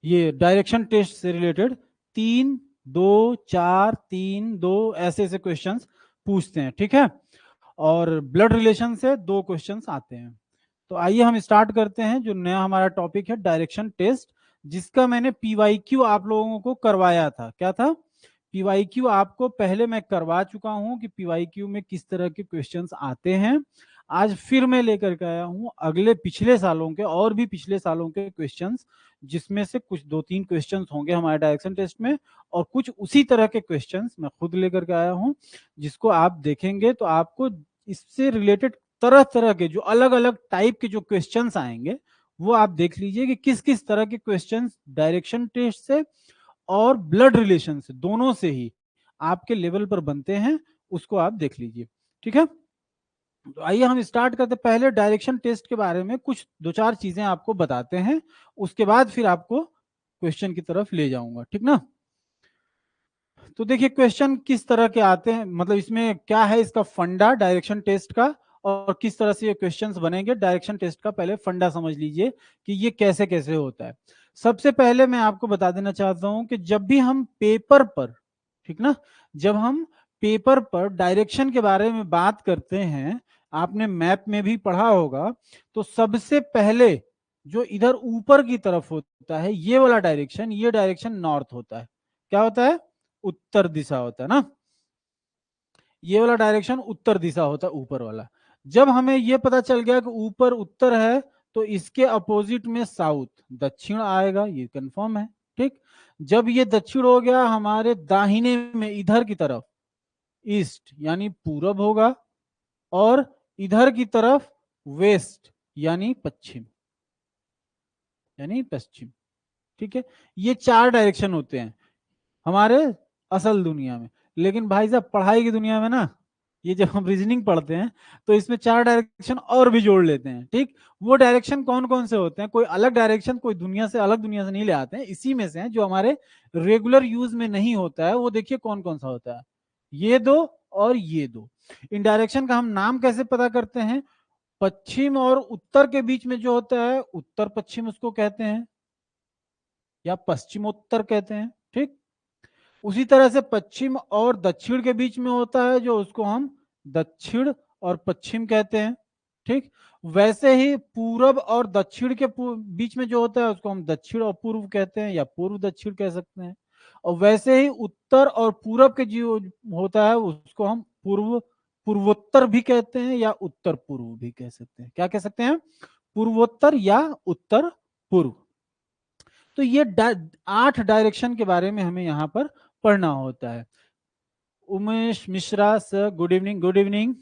ये direction test से related 3, 2, 4, 3, 2 ऐसे ऐसे क्वेश्चंस पूछते हैं, ठीक है। और ब्लड रिलेशन से 2 क्वेश्चंस आते हैं। तो आइए हम स्टार्ट करते हैं। जो नया हमारा टॉपिक है डायरेक्शन टेस्ट, जिसका मैंने पीवाईक्यू आप लोगों को करवाया था। क्या था? पीवाईक्यू आपको पहले मैं करवा चुका हूं कि पीवाईक्यू में किस तरह के क्वेश्चंस आते हैं। आज फिर मैं लेकर के आया हूं अगले पिछले सालों के और भी पिछले सालों के क्वेश्चंस, जिसमें से कुछ 2-3 क्वेश्चंस होंगे हमारे डायरेक्शन टेस्ट में, और कुछ उसी तरह के क्वेश्चंस मैं खुद लेकर के आया हूं, जिसको आप देखेंगे तो आपको इससे रिलेटेड तरह तरह के जो अलग अलग टाइप के जो क्वेश्चंस आएंगे वो आप देख लीजिए कि किस किस तरह के क्वेश्चंस डायरेक्शन टेस्ट से और ब्लड रिलेशन से, दोनों से ही आपके लेवल पर बनते हैं, उसको आप देख लीजिए, ठीक है। तो आइए हम स्टार्ट करते। पहले डायरेक्शन टेस्ट के बारे में कुछ 2-4 चीजें आपको बताते हैं, उसके बाद फिर आपको क्वेश्चन की तरफ ले जाऊंगा, ठीक ना। तो देखिए क्वेश्चन किस तरह के आते हैं, मतलब इसमें क्या है इसका फंडा डायरेक्शन टेस्ट का, और किस तरह से ये क्वेश्चंस बनेंगे। डायरेक्शन टेस्ट का पहले फंडा समझ लीजिए कि ये कैसे कैसे होता है। सबसे पहले मैं आपको बता देना चाहता हूं कि जब भी हम पेपर पर, ठीक ना, जब हम पेपर पर डायरेक्शन के बारे में बात करते हैं, आपने मैप में भी पढ़ा होगा, तो सबसे पहले जो इधर ऊपर की तरफ होता है ये वाला डायरेक्शन, ये डायरेक्शन नॉर्थ होता है। क्या होता है? उत्तर दिशा होता है ना। ये वाला डायरेक्शन उत्तर दिशा होता है, ऊपर वाला। जब हमें ये पता चल गया कि ऊपर उत्तर है, तो इसके अपोजिट में साउथ दक्षिण आएगा, ये कंफर्म है, ठीक। जब ये दक्षिण हो गया, हमारे दाहिने में इधर की तरफ ईस्ट यानी पूरब होगा, और इधर की तरफ वेस्ट यानी पश्चिम, यानी पश्चिम, ठीक है। ये 4 डायरेक्शन होते हैं हमारे असल दुनिया में। लेकिन भाई साहब पढ़ाई की दुनिया में ना, ये जब हम रीजनिंग पढ़ते हैं तो इसमें 4 डायरेक्शन और भी जोड़ लेते हैं, ठीक। वो डायरेक्शन कौन कौन से होते हैं? कोई अलग डायरेक्शन कोई दुनिया से, अलग दुनिया से नहीं ले आते हैं, इसी में से हैं जो हमारे रेगुलर यूज में नहीं होता है। वो देखिए कौन कौन सा होता है, ये 2 और ये 2। इन डायरेक्शन का हम नाम कैसे पता करते हैं? पश्चिम और उत्तर के बीच में जो होता है, उत्तर पश्चिम उसको कहते हैं, या पश्चिमोत्तर कहते हैं, ठीक। उसी तरह से पश्चिम और दक्षिण के बीच में होता है, जो उसको हम दक्षिण और पश्चिम कहते हैं, ठीक। वैसे ही पूरब और दक्षिण के बीच में जो होता है उसको हम दक्षिण और पूर्व कहते हैं, या पूर्व दक्षिण कह सकते हैं। और वैसे ही उत्तर और पूरब के जो होता है उसको हम पूर्व पूर्वोत्तर भी कहते हैं, या उत्तर पूर्व भी कह सकते हैं। क्या कह सकते हैं? पूर्वोत्तर या उत्तर पूर्व। तो ये 8 डायरेक्शन के बारे में हमें यहाँ पर पढ़ना होता है। Umesh Mishra sir, good evening, good evening.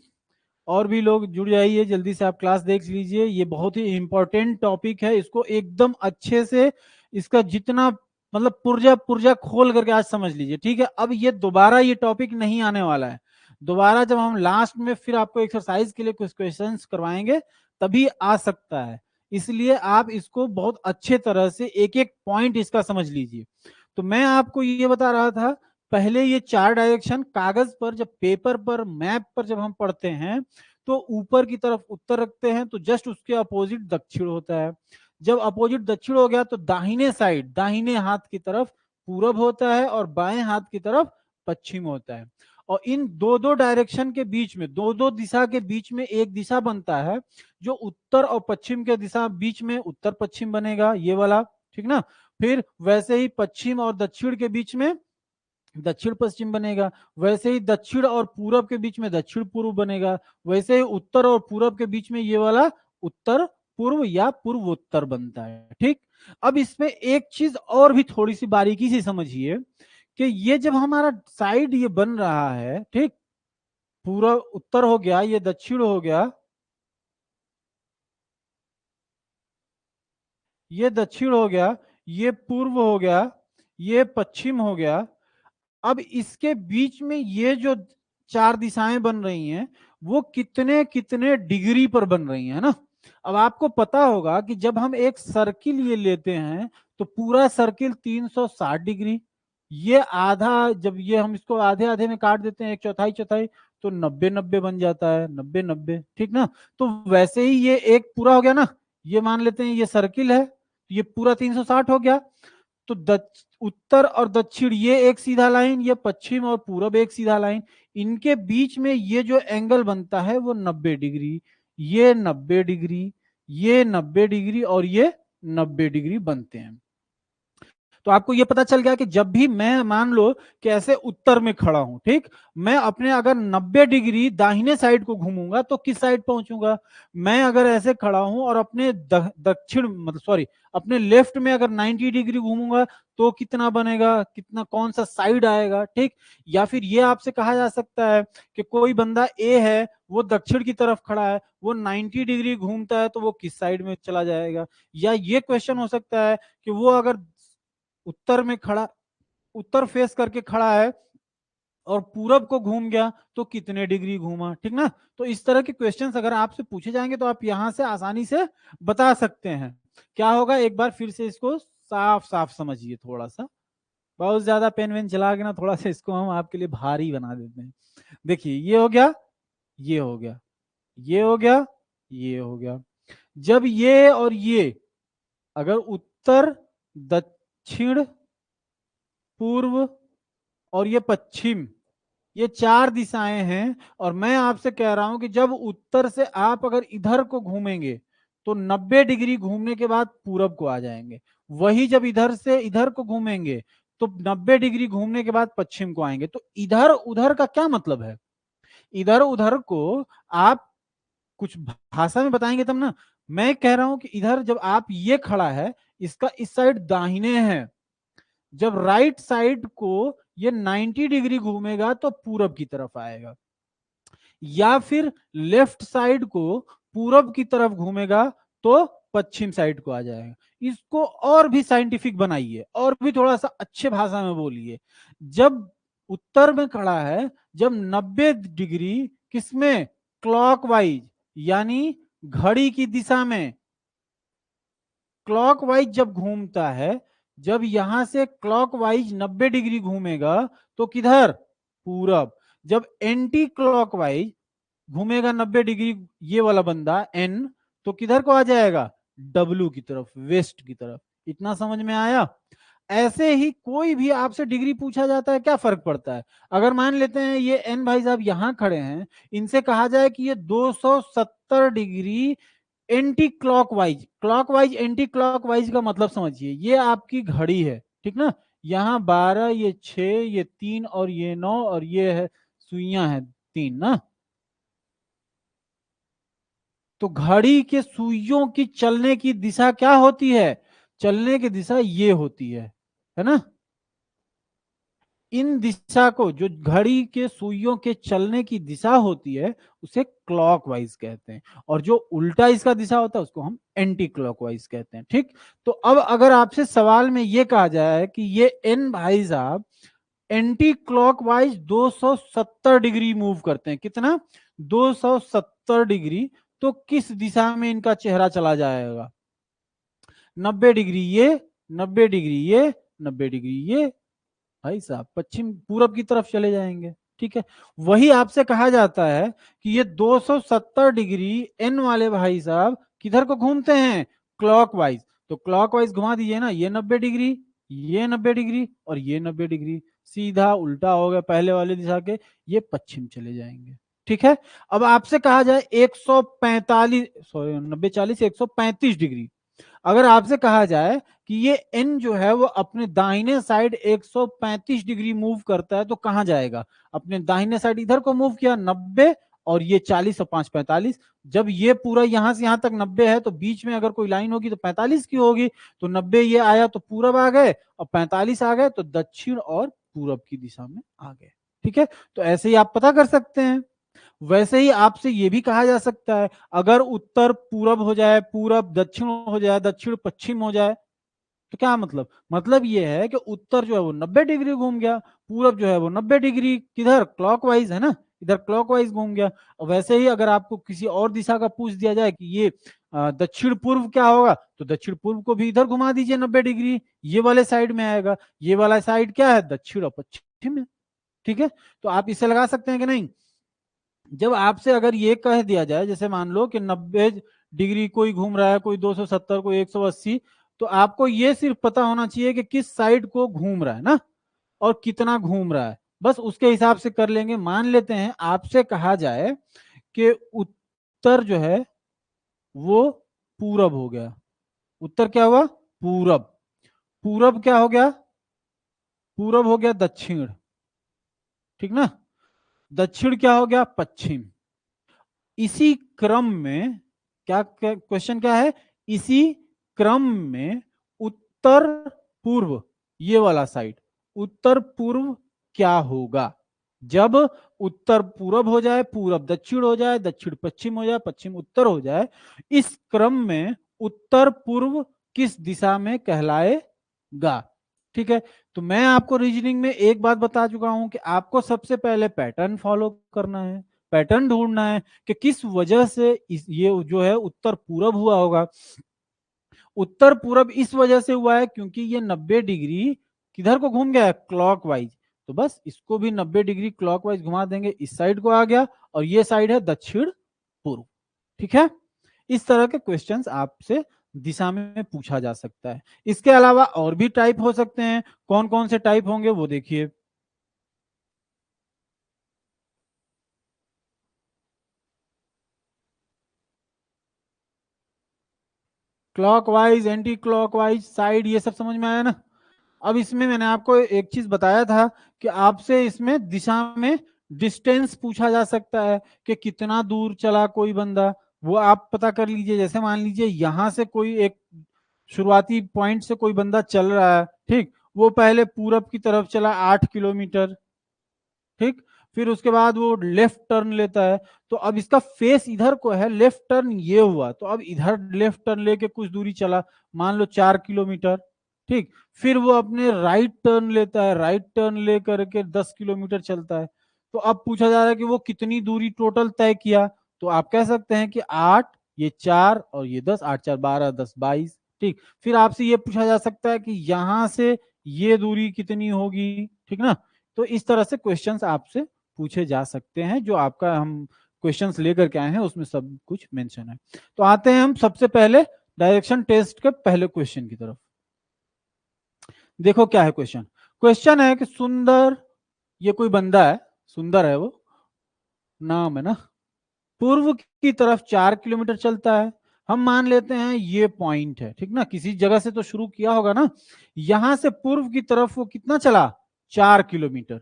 और भी लोग जुड़ जाइए, जल्दी से आप क्लास देख लीजिए। ये बहुत ही इंपॉर्टेंट टॉपिक है, इसको एकदम अच्छे से, इसका जितना मतलब पुर्जा पुर्जा खोल करके आज समझ लीजिए, ठीक है। अब ये दोबारा ये टॉपिक नहीं आने वाला है। दोबारा जब हम लास्ट में फिर आपको एक्सरसाइज के लिए कुछ क्वेश्चंस करवाएंगे तभी आ सकता है। इसलिए आप इसको बहुत अच्छे तरह से एक एक पॉइंट इसका समझ लीजिए। तो मैं आपको ये बता रहा था, पहले ये 4 डायरेक्शन कागज पर, जब पेपर पर मैप पर जब हम पढ़ते हैं तो ऊपर की तरफ उत्तर रखते हैं, तो जस्ट उसके अपोजिट दक्षिण होता है। जब अपोजिट दक्षिण हो गया तो दाहिने साइड, दाहिने हाथ की तरफ पूरब होता है, और बाएं हाथ की तरफ पश्चिम होता है। और इन दो दो डायरेक्शन के बीच में, दो दो दिशा के बीच में एक दिशा बनता है, जो उत्तर और पश्चिम के दिशा बीच में उत्तर पश्चिम बनेगा, ये वाला, ठीक ना। फिर वैसे ही पश्चिम और दक्षिण के बीच में दक्षिण पश्चिम बनेगा, वैसे ही दक्षिण और पूरब के बीच में दक्षिण पूर्व बनेगा, वैसे ही उत्तर और पूरब के बीच में ये वाला उत्तर पूर्व या पूर्वोत्तर बनता है, ठीक। अब इसमें एक चीज और भी थोड़ी सी बारीकी से समझिए कि ये जब हमारा साइड ये बन रहा है, ठीक, पूरा उत्तर हो गया, ये दक्षिण हो गया, ये दक्षिण हो गया, ये पूर्व हो गया, ये पश्चिम हो गया। अब इसके बीच में ये जो 4 दिशाएं बन रही हैं वो कितने कितने डिग्री पर बन रही हैं ना। अब आपको पता होगा कि जब हम एक सर्किल ये लेते हैं तो पूरा सर्किल 360 डिग्री, ये आधा, जब ये हम इसको आधे आधे में काट देते हैं, एक चौथाई चौथाई, तो 90-90 बन जाता है, 90-90, ठीक ना। तो वैसे ही ये एक पूरा हो गया ना, ये मान लेते हैं ये सर्किल है, ये पूरा 360 हो गया। तो उत्तर और दक्षिण ये एक सीधा लाइन, ये पश्चिम और पूरब एक सीधा लाइन, इनके बीच में ये जो एंगल बनता है वो 90 डिग्री, ये 90 डिग्री, ये 90 डिग्री और ये 90 डिग्री बनते हैं। तो आपको ये पता चल गया कि जब भी मैं मान लो कि ऐसे उत्तर में खड़ा हूं, ठीक, मैं अपने अगर 90 डिग्री दाहिने साइड को घूमूंगा तो किस साइड पहुंचूंगा, मैं अगर ऐसे खड़ा हूं और अपने दक्षिण मतलब सॉरी अपने लेफ्ट में अगर 90 डिग्री घूमूंगा तो कितना बनेगा, कितना कौन सा साइड आएगा, ठीक। या फिर ये आपसे कहा जा सकता है कि कोई बंदा ए है, वो दक्षिण की तरफ खड़ा है, वो 90 डिग्री घूमता है तो वो किस साइड में चला जाएगा। या ये क्वेश्चन हो सकता है कि वो अगर उत्तर में खड़ा, उत्तर फेस करके खड़ा है और पूरब को घूम गया तो कितने डिग्री घूमा, ठीक ना। तो इस तरह के क्वेश्चंस अगर आपसे पूछे जाएंगे तो आप यहां से आसानी से बता सकते हैं। क्या होगा, एक बार फिर से इसको साफ साफ समझिए थोड़ा सा, बहुत ज्यादा पेन वेन चला के ना थोड़ा सा इसको हम आपके लिए भारी बना देते हैं। देखिए ये हो गया, ये हो गया, ये हो गया, ये हो गया। जब ये और ये अगर उत्तर, दक्षिण, पूर्व और ये पश्चिम, ये चार दिशाएं हैं, और मैं आपसे कह रहा हूं कि जब उत्तर से आप अगर इधर को घूमेंगे तो 90 डिग्री घूमने के बाद पूरब को आ जाएंगे, वही जब इधर से इधर को घूमेंगे तो 90 डिग्री घूमने के बाद पश्चिम को आएंगे। तो इधर उधर का क्या मतलब है, इधर उधर को आप कुछ भाषा में बताएंगे तब ना। मैं कह रहा हूं कि इधर जब आप ये खड़ा है, इसका इस साइड दाहिने है, जब राइट साइड को ये 90 डिग्री घूमेगा तो पूरब की तरफ आएगा, या फिर लेफ्ट साइड को पूरब की तरफ घूमेगा तो पश्चिम साइड को आ जाएगा। इसको और भी साइंटिफिक बनाइए और भी थोड़ा सा अच्छे भाषा में बोलिए। जब उत्तर में खड़ा है, जब 90 डिग्री किसमें, क्लॉकवाइज, यानी घड़ी की दिशा में क्लॉकवाइज जब घूमता है, जब यहां से क्लॉकवाइज 90 डिग्री घूमेगा तो किधर, पूरब। जब एंटी क्लॉकवाइज घूमेगा 90 डिग्री ये वाला बंदा एन, तो किधर को आ जाएगा, डब्ल्यू की तरफ, वेस्ट की तरफ। इतना समझ में आया। ऐसे ही कोई भी आपसे डिग्री पूछा जाता है, क्या फर्क पड़ता है। अगर मान लेते हैं ये एन भाई साहब यहां खड़े हैं, इनसे कहा जाए कि ये 270 degree anti clockwise, clockwise anti clockwise का मतलब समझिए, ये आपकी घड़ी है, ठीक ना। यहाँ 12, ये 6, ये 3 और ये 9 और ये है सुइयां है 3 ना। तो घड़ी के सुइयों की चलने की दिशा क्या होती है, चलने की दिशा ये होती है ना। इन दिशा को, जो घड़ी के सुइयों के चलने की दिशा होती है, उसे क्लॉकवाइज कहते हैं, और जो उल्टा इसका दिशा होता है उसको हम एंटी क्लॉकवाइज कहते हैं, ठीक। तो अब अगर आपसे सवाल में ये कहा जाए कि ये एन भाई साहब एंटी क्लॉकवाइज 270 डिग्री मूव करते हैं, कितना, 270 डिग्री, तो किस दिशा में इनका चेहरा चला जाएगा, 90 डिग्री ये, 90 डिग्री ये, 90 डिग्री ये, भाई साहब पश्चिम पूरब की तरफ चले जाएंगे, ठीक है। वही आपसे कहा जाता है कि ये 270 डिग्री एन वाले भाई साहब किधर को घूमते हैं, क्लॉकवाइज। तो क्लॉकवाइज घुमा दीजिए ना, ये 90 डिग्री, ये 90 डिग्री और ये 90 डिग्री, सीधा उल्टा हो गया पहले वाले दिशा के, ये पश्चिम चले जाएंगे, ठीक है। अब आपसे कहा जाए 145, सॉरी 90 40 135 डिग्री, अगर आपसे कहा जाए कि ये एन जो है वो अपने दाहिने साइड 135 डिग्री मूव करता है तो कहां जाएगा, अपने दाहिने साइड इधर को मूव किया 90, और ये 40 और 5 45, जब ये पूरा यहां से यहां तक 90 है तो बीच में अगर कोई लाइन होगी तो 45 की होगी, तो 90 ये आया तो पूरब आ गए, और 45 आ गए तो दक्षिण और पूरब की दिशा में आ गए, ठीक है। तो ऐसे ही आप पता कर सकते हैं। वैसे ही आपसे यह भी कहा जा सकता है, अगर उत्तर पूरब हो जाए, पूरब दक्षिण हो जाए, दक्षिण पश्चिम हो जाए, तो क्या मतलब यह है कि उत्तर जो है वो 90 डिग्री घूम गया, पूरब जो है वो 90 डिग्री किधर, क्लॉकवाइज है ना, इधर क्लॉकवाइज घूम गया। और वैसे ही अगर आपको किसी और दिशा का पूछ दिया जाए कि ये दक्षिण पूर्व क्या होगा, तो दक्षिण पूर्व को भी इधर घुमा दीजिए 90 डिग्री, ये वाले साइड में आएगा, ये वाला साइड क्या है, दक्षिण और पश्चिम है, ठीक है। तो आप इसे लगा सकते हैं कि नहीं। जब आपसे अगर ये कह दिया जाए, जैसे मान लो कि 90 डिग्री कोई घूम रहा है, कोई 270, कोई 180, तो आपको ये सिर्फ पता होना चाहिए कि किस साइड को घूम रहा है ना, और कितना घूम रहा है, बस उसके हिसाब से कर लेंगे। मान लेते हैं आपसे कहा जाए कि उत्तर जो है वो पूरब हो गया। उत्तर क्या हुआ? पूरब। पूरब क्या हो गया? पूरब हो गया दक्षिण, ठीक ना। दक्षिण क्या हो गया? पश्चिम। इसी क्रम में क्या क्वेश्चन क्या है? इसी क्रम में उत्तर पूर्व, ये वाला साइड, उत्तर पूर्व क्या होगा? जब उत्तर पूरब हो जाए, पूरब दक्षिण हो जाए, दक्षिण पश्चिम हो जाए, पश्चिम उत्तर हो जाए, इस क्रम में उत्तर पूर्व किस दिशा में कहलाएगा? ठीक है। तो मैं आपको रीजनिंग में एक बात बता चुका हूं कि आपको सबसे पहले पैटर्न फॉलो करना है, पैटर्न ढूंढना है कि किस वजह से ये जो है उत्तर पूरब हुआ होगा। उत्तर पूरब इस वजह से हुआ है क्योंकि ये 90 डिग्री किधर को घूम गया है? क्लॉकवाइज। तो बस इसको भी 90 डिग्री क्लॉकवाइज घुमा देंगे, इस साइड को आ गया, और ये साइड है दक्षिण पूर्व। ठीक है। इस तरह के क्वेश्चंस आपसे दिशा में पूछा जा सकता है। इसके अलावा और भी टाइप हो सकते हैं। कौन कौन से टाइप होंगे वो देखिए। क्लॉकवाइज, एंटी क्लॉकवाइज, साइड, ये सब समझ में आया ना। अब इसमें मैंने आपको एक चीज बताया था कि आपसे इसमें दिशा में डिस्टेंस पूछा जा सकता है कि कितना दूर चला कोई बंदा, वो आप पता कर लीजिए। जैसे मान लीजिए यहां से कोई एक शुरुआती पॉइंट से कोई बंदा चल रहा है, ठीक, वो पहले पूरब की तरफ चला 8 किलोमीटर, ठीक, फिर उसके बाद वो लेफ्ट टर्न लेता है, तो अब इसका फेस इधर को है, लेफ्ट टर्न ये हुआ, तो अब इधर लेफ्ट टर्न लेके कुछ दूरी चला, मान लो 4 किलोमीटर, ठीक, फिर वो अपने राइट टर्न लेता है, राइट टर्न ले करके 10 किलोमीटर चलता है। तो अब पूछा जा रहा है कि वो कितनी दूरी टोटल तय किया। तो आप कह सकते हैं कि 8, ये 4 और ये 10, 8 4 12, 10 22, ठीक। फिर आपसे ये पूछा जा सकता है कि यहां से ये दूरी कितनी होगी, ठीक ना। तो इस तरह से क्वेश्चंस आपसे पूछे जा सकते हैं। जो आपका हम क्वेश्चंस लेकर के आए हैं उसमें सब कुछ मेंशन है। तो आते हैं हम सबसे पहले डायरेक्शन टेस्ट के पहले क्वेश्चन की तरफ। देखो क्या है क्वेश्चन। क्वेश्चन है कि सुंदर, ये कोई बंदा है, सुंदर है वो, नाम है ना, पूर्व की तरफ 4 किलोमीटर चलता है। हम मान लेते हैं ये पॉइंट है, ठीक ना, किसी जगह से तो शुरू किया होगा ना। यहां से पूर्व की तरफ वो कितना चला? 4 किलोमीटर।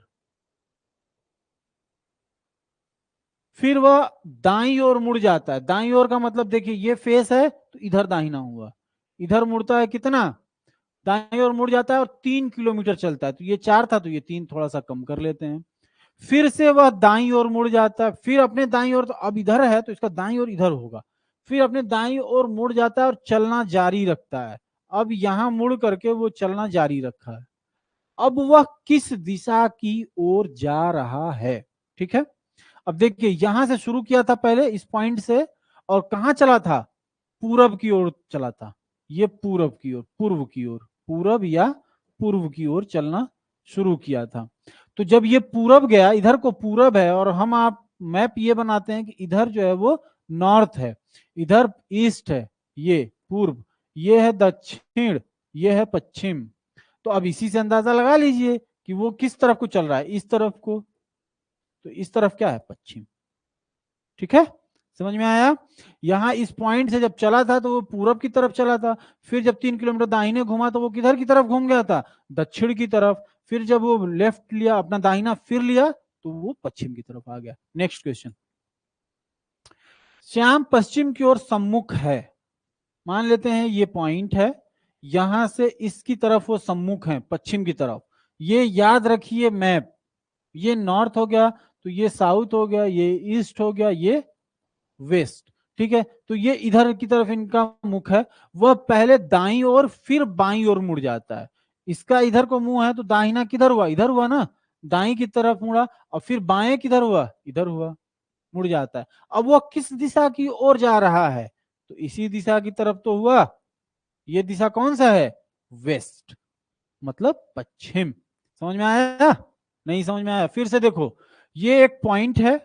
फिर वह दाईं ओर मुड़ जाता है। दाईं ओर का मतलब देखिए ये फेस है तो इधर दाहिना हुआ, इधर मुड़ता है कितना? दाईं ओर मुड़ जाता है और 3 किलोमीटर चलता है। तो ये 4 था तो ये 3 थोड़ा सा कम कर लेते हैं। फिर से वह दाईं ओर मुड़ जाता है, फिर अपने दाईं ओर, तो अब इधर है तो इसका दाईं ओर इधर होगा। फिर अपने दाईं ओर मुड़ जाता है और चलना जारी रखता है। अब यहां मुड़ करके वो चलना जारी रखा है। अब वह किस दिशा की ओर जा रहा है? ठीक है। अब देखिए यहां से शुरू किया था पहले इस पॉइंट से, और कहां चला था? पूरब की ओर चला था। ये पूरब की ओर, पूर्व की ओर, पूरब या पूर्व की ओर चलना शुरू किया था। तो जब ये पूरब गया, इधर को पूरब है, और हम आप मैप ये बनाते हैं कि इधर जो है वो नॉर्थ है, इधर ईस्ट है, ये पूर्व, ये है दक्षिण, ये है पश्चिम। तो अब इसी से अंदाजा लगा लीजिए कि वो किस तरफ को चल रहा है, इस तरफ को। तो इस तरफ क्या है? पश्चिम। ठीक है, समझ में आया। यहां इस पॉइंट से जब चला था तो वो पूरब की तरफ चला था। फिर जब 3 किलोमीटर दाहिने घुमा तो वो किधर की तरफ घूम गया था? दक्षिण की तरफ। फिर जब वो लेफ्ट लिया, अपना दाहिना फिर लिया, तो वो पश्चिम की तरफ आ गया। Next question. श्याम पश्चिम की ओर सम्मुख है। मान लेते हैं ये पॉइंट है, यहां से इसकी तरफ वो सम्मुख है, पश्चिम की तरफ। ये याद रखिए मैप, ये नॉर्थ हो गया, तो ये साउथ हो गया, ये ईस्ट हो गया, ये वेस्ट। ठीक है, तो ये इधर की तरफ इनका मुख है। वह पहले दाईं ओर फिर बाईं ओर मुड़ जाता है। इसका इधर को मुंह है तो दाहिना किधर हुआ? इधर हुआ ना, दाईं की तरफ मुड़ा, और फिर बाएं किधर हुआ? इधर हुआ, मुड़ जाता है। अब वह किस दिशा की ओर जा रहा है? तो इसी दिशा की तरफ तो हुआ। ये दिशा कौन सा है? वेस्ट, मतलब पश्चिम। समझ में आया? नहीं समझ में आया? फिर से देखो, ये एक पॉइंट है,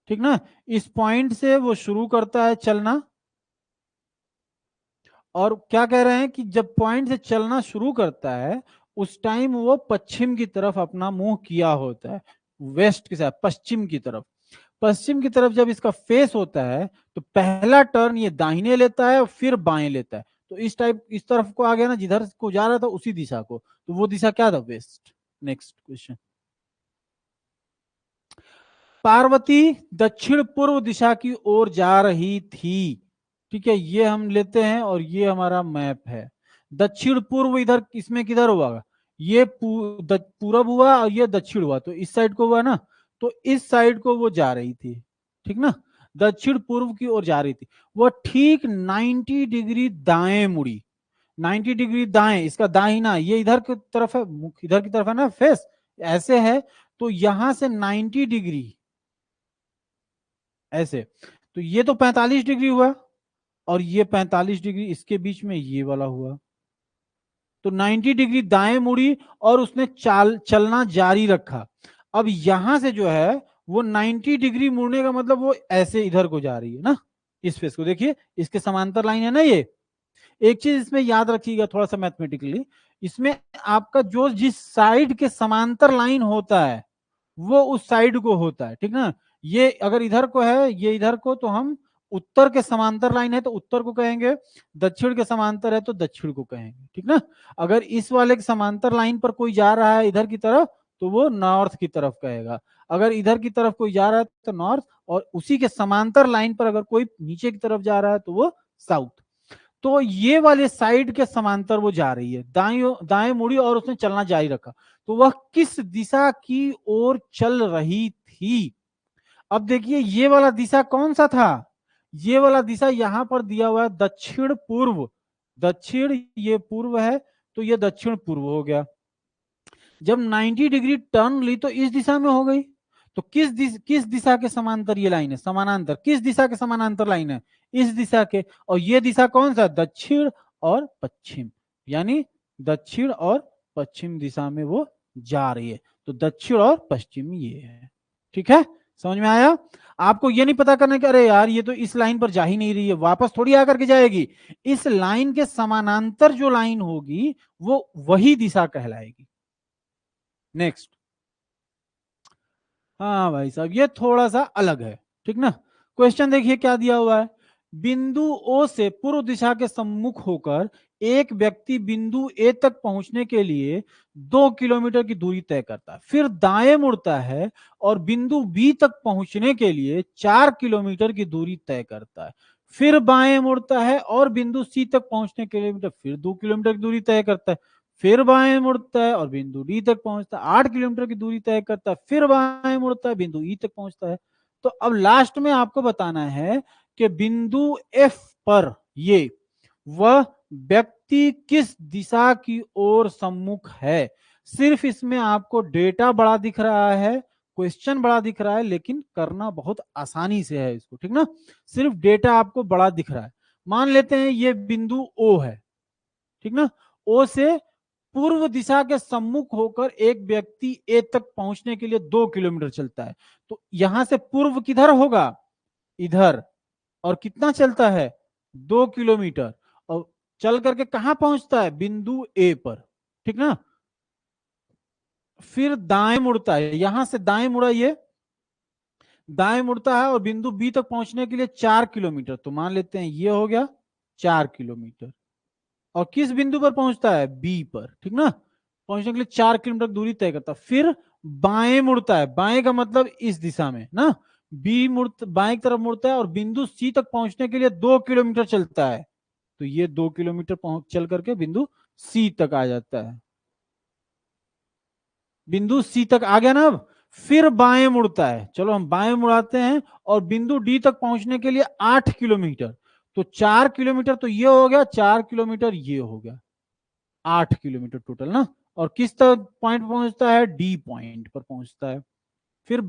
ठीक ना, इस पॉइंट से वो शुरू करता है चलना, और क्या कह रहे हैं कि जब पॉइंट से चलना शुरू करता है उस टाइम वो पश्चिम की तरफ अपना मुंह किया होता है, वेस्ट की साइड, पश्चिम की तरफ। पश्चिम की तरफ जब इसका फेस होता है तो पहला टर्न ये दाहिने लेता है और फिर बाएं लेता है। तो इस टाइप इस तरफ को आ गया ना, जिधर को जा रहा था उसी दिशा को, तो वो दिशा क्या था? वेस्ट। Next question. पार्वती दक्षिण पूर्व दिशा की ओर जा रही थी। ठीक है, ये हम लेते हैं और ये हमारा मैप है। दक्षिण पूर्व इधर इसमें किधर हुआ? ये पूरब हुआ और ये दक्षिण हुआ, तो इस साइड को हुआ ना, तो इस साइड को वो जा रही थी। ठीक ना, दक्षिण पूर्व की ओर जा रही थी। वो ठीक 90 डिग्री दाएं मुड़ी। 90 डिग्री दाएं, इसका दाहिना ये इधर की तरफ है, इधर की तरफ है ना फेस, ऐसे है। तो यहां से 90 डिग्री ऐसे, तो ये तो 45 डिग्री हुआ और ये 45 डिग्री, इसके बीच में ये वाला हुआ। तो 90 डिग्री दाएं मुड़ी और उसने चलना जारी रखा। अब यहां से जो है वो 90 डिग्री मुड़ने का मतलब वो ऐसे इधर को जा रही है ना, इस फेस को देखिए, इसके समांतर लाइन है ना ये। एक चीज इसमें याद रखिएगा थोड़ा सा मैथमेटिकली, इसमें आपका जो जिस साइड के समांतर लाइन होता है वो उस साइड को होता है। ठीक ना, ये अगर इधर को है, ये इधर को, तो हम उत्तर के समांतर लाइन है तो उत्तर को कहेंगे, दक्षिण के समांतर है तो दक्षिण को कहेंगे। ठीक ना, अगर इस वाले के समांतर लाइन पर कोई जा रहा है इधर की तरफ तो वो नॉर्थ की तरफ कहेगा, अगर इधर की तरफ कोई जा रहा है तो नॉर्थ, और उसी के समांतर लाइन पर अगर कोई नीचे की तरफ जा रहा है तो वो साउथ। तो ये वाले साइड के समांतर वो जा रही है, दाएं दाएं मुड़ी और उसने चलना जारी रखा। तो वह किस दिशा की ओर चल रही थी? अब देखिए ये वाला दिशा कौन सा था? ये वाला दिशा यहां पर दिया हुआ है दक्षिण पूर्व। दक्षिण ये पूर्व है, तो ये दक्षिण पूर्व हो गया। जब 90 डिग्री टर्न ली तो इस दिशा में हो गई। तो किस दिशा के समांतर ये लाइन है? समानांतर। किस दिशा के समानांतर लाइन है? इस दिशा के। और ये दिशा कौन सा? दक्षिण और पश्चिम, यानी दक्षिण और पश्चिम दिशा में वो जा रही है। तो दक्षिण और पश्चिम ये है। ठीक है, समझ में आया? आपको ये नहीं पता करना कि अरे यार ये तो इस लाइन पर जा ही नहीं रही है, वापस थोड़ी आकर के जाएगी। इस लाइन के समानांतर जो लाइन होगी वो वही दिशा कहलाएगी। नेक्स्ट। हाँ भाई साहब, ये थोड़ा सा अलग है। ठीक ना, क्वेश्चन देखिए क्या दिया हुआ है। बिंदु ओ से पूर्व दिशा के सम्मुख होकर एक व्यक्ति बिंदु ए तक पहुंचने के लिए 2 किलोमीटर की दूरी तय करता है, फिर दाएं मुड़ता है और बिंदु बी तक पहुंचने के लिए 4 किलोमीटर की दूरी तय करता है, फिर बाएं मुड़ता है और बिंदु सी तक पहुंचने के लिए फिर 2 किलोमीटर की दूरी तय करता है, फिर बाएं मुड़ता है और बिंदु डी तक पहुंचता है, 8 किलोमीटर की दूरी तय करता है, फिर बाएं मुड़ता है, बिंदु ई तक पहुंचता है। तो अब लास्ट में आपको बताना है कि बिंदु एफ पर ये वह व्यक्ति किस दिशा की ओर सम्मुख है। सिर्फ इसमें आपको डेटा बड़ा दिख रहा है, क्वेश्चन बड़ा दिख रहा है, लेकिन करना बहुत आसानी से है इसको। ठीक ना, सिर्फ डेटा आपको बड़ा दिख रहा है। मान लेते हैं ये बिंदु ओ है। ठीक ना, ओ से पूर्व दिशा के सम्मुख होकर एक व्यक्ति ए तक पहुंचने के लिए 2 किलोमीटर चलता है। तो यहां से पूर्व किधर होगा? इधर। और कितना चलता है? 2 किलोमीटर। और चल करके कहां पहुंचता है? बिंदु ए पर। ठीक ना, फिर दाएं मुड़ता है, यहां से दाएं मुड़ा, ये दाएं मुड़ता है और बिंदु बी तक पहुंचने के लिए 4 किलोमीटर, तो मान लेते हैं ये हो गया 4 किलोमीटर। और किस बिंदु पर पहुंचता है? बी पर। ठीक ना, पहुंचने के लिए 4 किलोमीटर दूरी तय करता है, फिर बाएं मुड़ता है। बाएं का मतलब इस दिशा में ना, बी बाएं की तरफ मुड़ता है और बिंदु सी तक पहुंचने के लिए 2 किलोमीटर चलता है। तो ये 2 किलोमीटर पहुंच चल करके बिंदु सी तक आ जाता है। बिंदु सी तक आ गया ना। अब फिर बाएं मुड़ता है, चलो हम बाएं मुड़ाते हैं, और बिंदु डी तक पहुंचने के लिए 8 किलोमीटर। तो 4 किलोमीटर तो ये हो गया, 4 किलोमीटर ये हो गया, 8 किलोमीटर टोटल ना। और किस तक पॉइंट पहुंचता है? डी पॉइंट पर पहुंचता है। फिर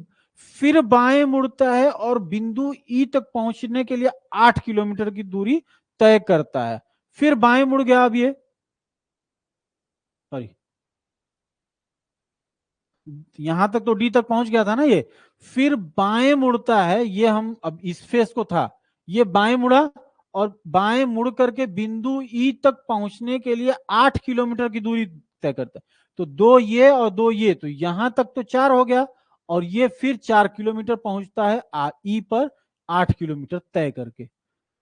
फिर बाएं मुड़ता है और बिंदु ई तक पहुंचने के लिए 8 किलोमीटर की दूरी तय करता है। फिर बाएं मुड़ गया, अब ये सॉरी, यहां तक तो डी तक पहुंच गया था ना ये। फिर बाएं मुड़ता है, ये हम अब इस फेस को था, ये बाएं मुड़ा और बाएं मुड़ करके बिंदु ई तक पहुंचने के लिए 8 किलोमीटर की दूरी तय करता है। तो 2 ये और 2 ये, तो यहां तक तो 4 हो गया, और ये फिर 4 किलोमीटर पहुंचता है ई पर 8 किलोमीटर तय करके,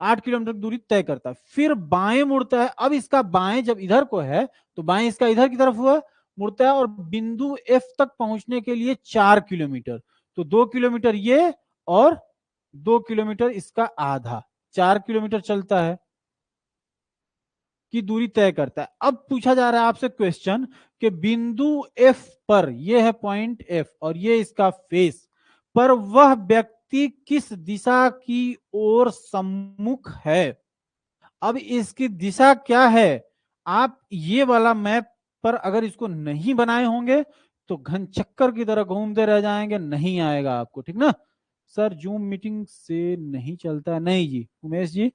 8 किलोमीटर की दूरी तय करता है। फिर बाएं मुड़ता है। अब इसका बाएं जब इधर को है तो बाएं इसका इधर की तरफ हुआ, मुड़ता है, और बिंदु एफ तक पहुंचने के लिए 4 किलोमीटर, तो 2 किलोमीटर ये और 2 किलोमीटर इसका आधा, 4 किलोमीटर चलता है की दूरी तय करता है। अब पूछा जा रहा है आपसे क्वेश्चन कि बिंदु एफ पर, यह है पॉइंट एफ और ये इसका फेस पर, वह व्यक्ति किस दिशा की ओर सम्मुख है। अब इसकी दिशा क्या है, आप ये वाला मैप पर अगर इसको नहीं बनाए होंगे तो घन चक्कर की तरह घूमते रह जाएंगे, नहीं आएगा आपको, ठीक ना। सर जूम मीटिंग से नहीं चलता है, नहीं जी उमेश जी,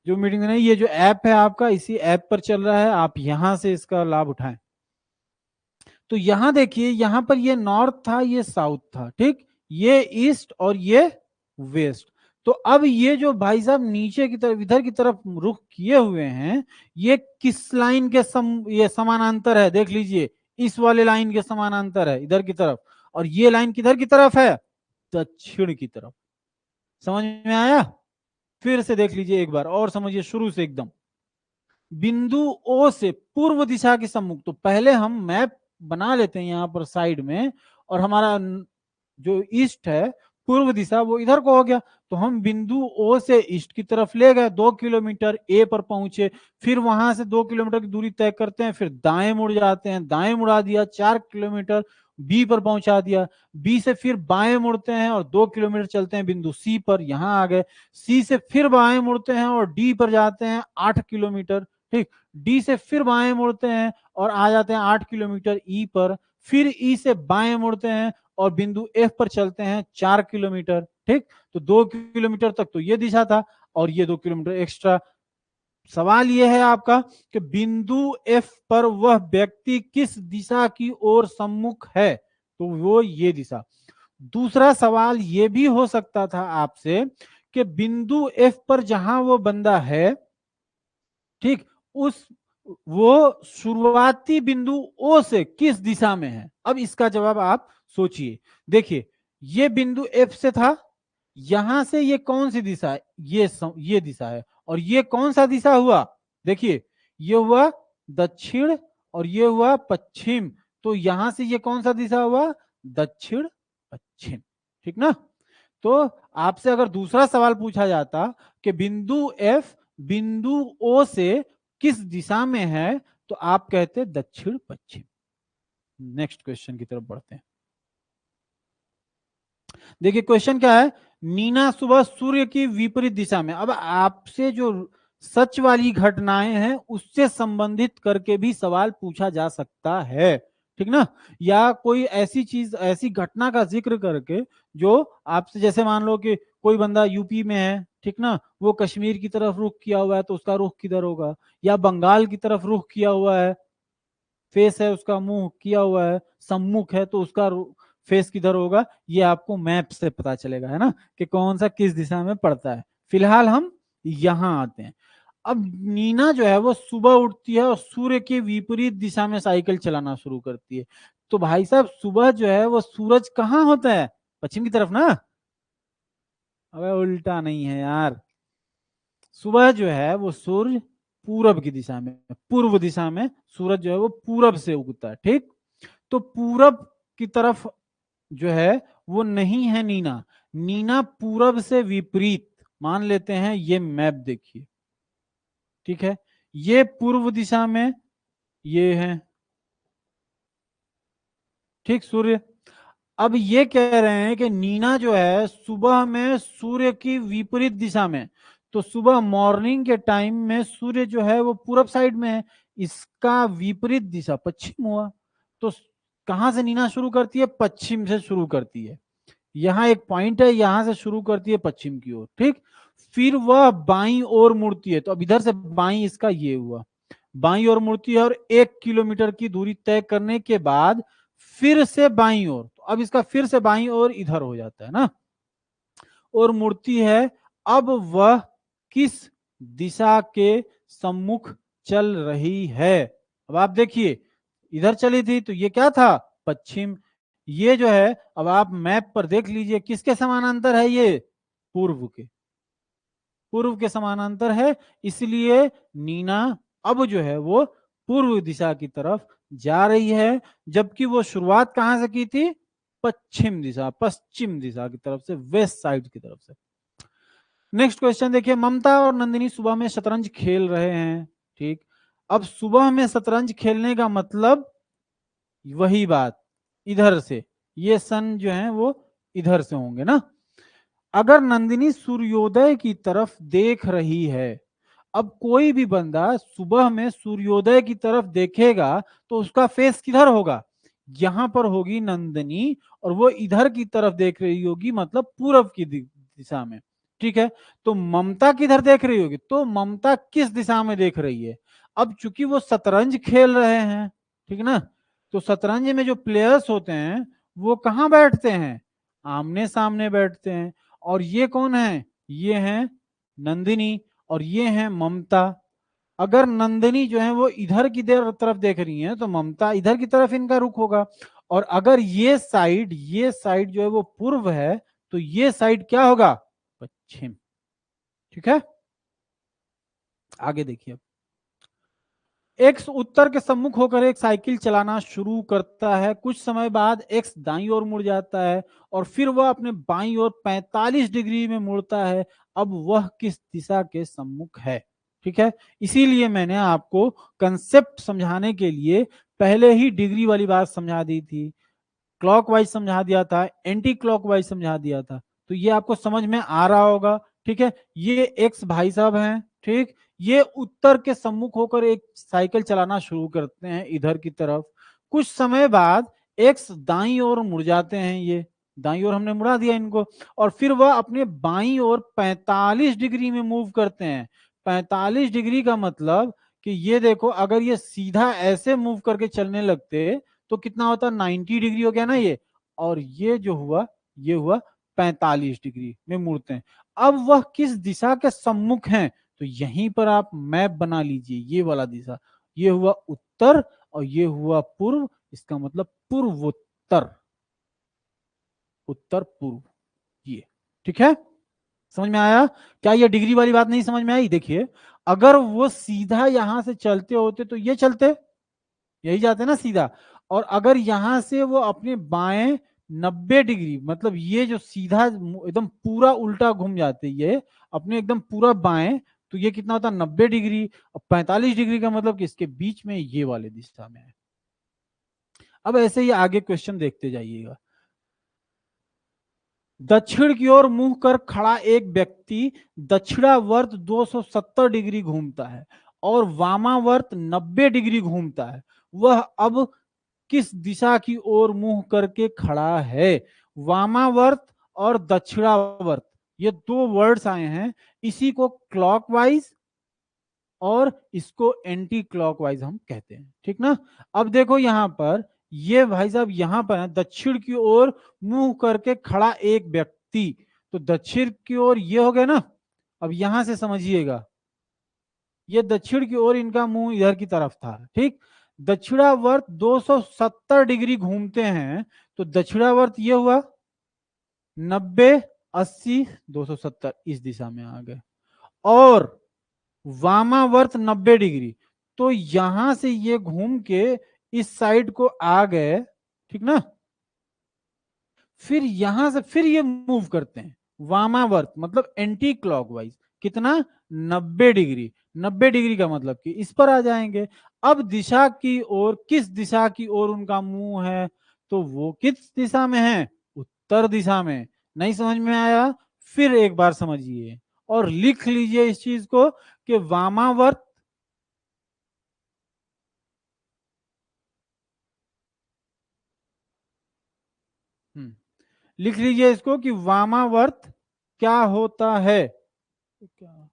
जो मीटिंग नहीं, ये जो ऐप है आपका इसी ऐप पर चल रहा है, आप यहां से इसका लाभ उठाएं। तो यहां देखिए, यहां पर ये नॉर्थ था, ये साउथ था, ठीक, ये ईस्ट और ये वेस्ट। तो अब ये जो भाई साहब नीचे की तरफ, इधर की तरफ रुख किए हुए हैं, ये किस लाइन के ये समानांतर है, देख लीजिए, इस वाले लाइन के समानांतर है इधर की तरफ, और ये लाइन किधर की तरफ है, दक्षिण की तरफ। समझ में आया? फिर से देख लीजिए एक बार और समझिए शुरू से एकदम। बिंदु ओ से पूर्व दिशा के सम्मुख, तो पहले हम मैप बना लेते हैं यहां पर साइड में, और हमारा जो ईस्ट है पूर्व दिशा वो इधर को हो गया, तो हम बिंदु ओ से ईस्ट की तरफ ले गए, 2 किलोमीटर ए पर पहुंचे, फिर वहां से 2 किलोमीटर की दूरी तय करते हैं, फिर दाएं मुड़ जाते हैं, दाएं मुड़ा दिया, 4 किलोमीटर बी पर पहुंचा दिया, बी से फिर बाएं मुड़ते हैं और 2 किलोमीटर चलते हैं बिंदु सी पर, यहां आ गए, सी से फिर बाएं मुड़ते हैं और डी पर जाते हैं 8 किलोमीटर, ठीक, डी से फिर बाएं मुड़ते हैं और आ जाते हैं 8 किलोमीटर ई पर, फिर ई से बाएं मुड़ते हैं और बिंदु एफ पर चलते हैं 4 किलोमीटर, ठीक, तो 2 किलोमीटर तक तो ये दिशा था और ये 2 किलोमीटर एक्स्ट्रा। सवाल यह है आपका कि बिंदु एफ पर वह व्यक्ति किस दिशा की ओर सम्मुख है, तो वो ये दिशा। दूसरा सवाल ये भी हो सकता था आपसे कि बिंदु एफ पर जहां वो बंदा है, ठीक, उस वो शुरुआती बिंदु ओ से किस दिशा में है। अब इसका जवाब आप सोचिए, देखिए ये बिंदु एफ से था, यहां से ये कौन सी दिशा है, ये दिशा है, और ये कौन सा दिशा हुआ, देखिए ये हुआ दक्षिण और ये हुआ पश्चिम, तो यहां से ये कौन सा दिशा हुआ, दक्षिण पश्चिम, ठीक ना। तो आपसे अगर दूसरा सवाल पूछा जाता कि बिंदु एफ बिंदु ओ से किस दिशा में है, तो आप कहते दक्षिण पश्चिम। नेक्स्ट क्वेश्चन की तरफ बढ़ते हैं। देखिए क्वेश्चन क्या है, नीना सुबह सूर्य की विपरीत दिशा में। अब आपसे जो सच वाली घटनाएं हैं उससे संबंधित करके भी सवाल पूछा जा सकता है, ठीक ना, या कोई ऐसी चीज, ऐसी घटना का जिक्र करके जो आपसे, जैसे मान लो कि कोई बंदा यूपी में है, ठीक ना, वो कश्मीर की तरफ रुख किया हुआ है तो उसका रुख किधर होगा, या बंगाल की तरफ रुख किया हुआ है, फेस है उसका, मुंह किया हुआ है, सम्मुख है तो उसका फेस किधर होगा, ये आपको मैप से पता चलेगा, है ना, कि कौन सा किस दिशा में पड़ता है। फिलहाल हम यहां आते हैं। अब नीना जो है वो सुबह उठती है और सूर्य के विपरीत दिशा में साइकिल चलाना शुरू करती है। तो भाई साहब सुबह जो है वो सूरज कहाँ होता है, पश्चिम की तरफ ना। अबे उल्टा नहीं है यार, सुबह जो है वो सूर्य पूरब की दिशा में, पूर्व दिशा में सूरज जो है वो पूरब से उगता है, ठीक। तो पूरब की तरफ जो है वो नहीं है नीना, नीना पूरब से विपरीत, मान लेते हैं ये मैप देखिए, ठीक है, ये पूर्व दिशा में ये है, ठीक, सूर्य। अब ये कह रहे हैं कि नीना जो है सुबह में सूर्य की विपरीत दिशा में, तो सुबह मॉर्निंग के टाइम में सूर्य जो है वो पूरब साइड में है, इसका विपरीत दिशा पश्चिम हुआ। तो कहां से नीना शुरू करती है, पश्चिम से शुरू करती है, यहाँ एक पॉइंट है, यहां से शुरू करती है पश्चिम की ओर, ठीक, फिर वह बाईं ओर मुड़ती है, तो अब इधर से बाईं इसका ये हुआ, बाईं ओर मुड़ती है और 1 किलोमीटर की दूरी तय करने के बाद फिर से बाईं ओर, तो अब इसका फिर से बाईं ओर इधर हो जाता है ना, और मुड़ती है। अब वह किस दिशा के सम्मुख चल रही है। अब आप देखिए, इधर चली थी तो ये क्या था, पश्चिम। ये जो है, अब आप मैप पर देख लीजिए किसके समानांतर है, ये पूर्व के, पूर्व के समानांतर है, इसलिए नीना अब जो है वो पूर्व दिशा की तरफ जा रही है, जबकि वो शुरुआत कहां से की थी, पश्चिम दिशा, पश्चिम दिशा की तरफ से, वेस्ट साइड की तरफ से। नेक्स्ट क्वेश्चन देखिए, ममता और नंदिनी सुबह में शतरंज खेल रहे हैं, ठीक। अब सुबह में शतरंज खेलने का मतलब वही बात, इधर से, ये सन जो है वो इधर से होंगे ना। अगर नंदिनी सूर्योदय की तरफ देख रही है, अब कोई भी बंदा सुबह में सूर्योदय की तरफ देखेगा तो उसका फेस किधर होगा, यहां पर होगी नंदिनी, और वो इधर की तरफ देख रही होगी, मतलब पूरब की दिशा में, ठीक है। तो ममता किधर देख रही होगी, तो ममता किस दिशा में देख रही है, अब चूंकि वो शतरंज खेल रहे हैं, ठीक ना, तो शतरंज में जो प्लेयर्स होते हैं वो कहाँ बैठते हैं, आमने सामने बैठते हैं, और ये कौन है, ये है नंदिनी, और ये है ममता। अगर नंदिनी जो है वो इधर की तरफ देख रही है तो ममता इधर की तरफ इनका रुख होगा, और अगर ये साइड जो है वो पूर्व है, तो ये साइड क्या होगा, पश्चिम, ठीक है। आगे देखिए, एक्स उत्तर के सम्मुख होकर एक साइकिल चलाना शुरू करता है, कुछ समय बाद एक्स दाईं ओर मुड़ जाता है और फिर वह अपने बाईं ओर 45 डिग्री में मुड़ता है। अब वह किस दिशा के सम्मुख है, ठीक है। इसीलिए मैंने आपको कंसेप्ट समझाने के लिए पहले ही डिग्री वाली बात समझा दी थी, क्लॉकवाइज समझा दिया था, एंटी क्लॉकवाइज समझा दिया था, तो ये आपको समझ में आ रहा होगा, ठीक है। ये एक्स भाई साहब हैं, ठीक, ये उत्तर के सम्मुख होकर एक साइकिल चलाना शुरू करते हैं इधर की तरफ, कुछ समय बाद एक्स दाईं ओर मुड़ जाते हैं, ये दाईं ओर हमने मुड़ा दिया इनको, और फिर वह अपने बाईं ओर 45 डिग्री में मूव करते हैं। 45 डिग्री का मतलब कि ये देखो, अगर ये सीधा ऐसे मूव करके चलने लगते तो कितना होता, 90 डिग्री हो गया ना ये, और ये जो हुआ, ये हुआ 45 डिग्री में मुड़ते हैं। अब वह किस दिशा के सम्मुख हैं, तो यहीं पर आप मैप बना लीजिए, ये वाला दिशा, ये हुआ उत्तर और ये हुआ पूर्व, इसका मतलब पूर्वोत्तर, उत्तर पूर्व, ये, ठीक है। समझ में आया, क्या ये डिग्री वाली बात नहीं समझ में आई, देखिए अगर वो सीधा यहां से चलते होते तो ये चलते, यही जाते ना सीधा, और अगर यहां से वो अपने बाएं 90 डिग्री, मतलब ये जो सीधा एकदम पूरा उल्टा घूम जाते ये अपने एकदम पूरा बाएं, तो ये कितना होता, 90 डिग्री, और 45 डिग्री का मतलब कि इसके बीच में ये वाले दिशा में है। अब ऐसे ही आगे क्वेश्चन देखते जाइएगा। दक्षिण की ओर मुंह कर खड़ा एक व्यक्ति दक्षिणावर्त 270 डिग्री घूमता है और वामावर्त 90 डिग्री घूमता है, वह अब किस दिशा की ओर मुंह करके खड़ा है। वामावर्त और दक्षिणावर्त, ये दो वर्ड्स आए हैं, इसी को क्लॉकवाइज और इसको एंटी क्लॉकवाइज हम कहते हैं, ठीक ना। अब देखो यहां पर, ये भाई साहब यहां पर है दक्षिण की ओर मुंह करके खड़ा एक व्यक्ति, तो दक्षिण की ओर ये हो गया ना। अब यहां से समझिएगा, ये दक्षिण की ओर इनका मुंह इधर की तरफ था, ठीक। दक्षिणावर्त 270 डिग्री घूमते हैं, तो दक्षिणावर्त ये हुआ 90, 80, 270, इस दिशा में आ गए, और वामावर्त 90 डिग्री, तो यहां से ये घूम के इस साइड को आ गए, ठीक ना। फिर यहां से फिर ये मूव करते हैं वामावर्त, मतलब एंटी क्लॉकवाइज, कितना, 90 डिग्री। 90 डिग्री का मतलब कि इस पर आ जाएंगे। अब दिशा की ओर, किस दिशा की ओर उनका मुंह है, तो वो किस दिशा में है, उत्तर दिशा में। नहीं समझ में आया, फिर एक बार समझिए और लिख लीजिए इस चीज को कि वामावर्त, लिख लीजिए इसको कि वामावर्त क्या होता है, क्या,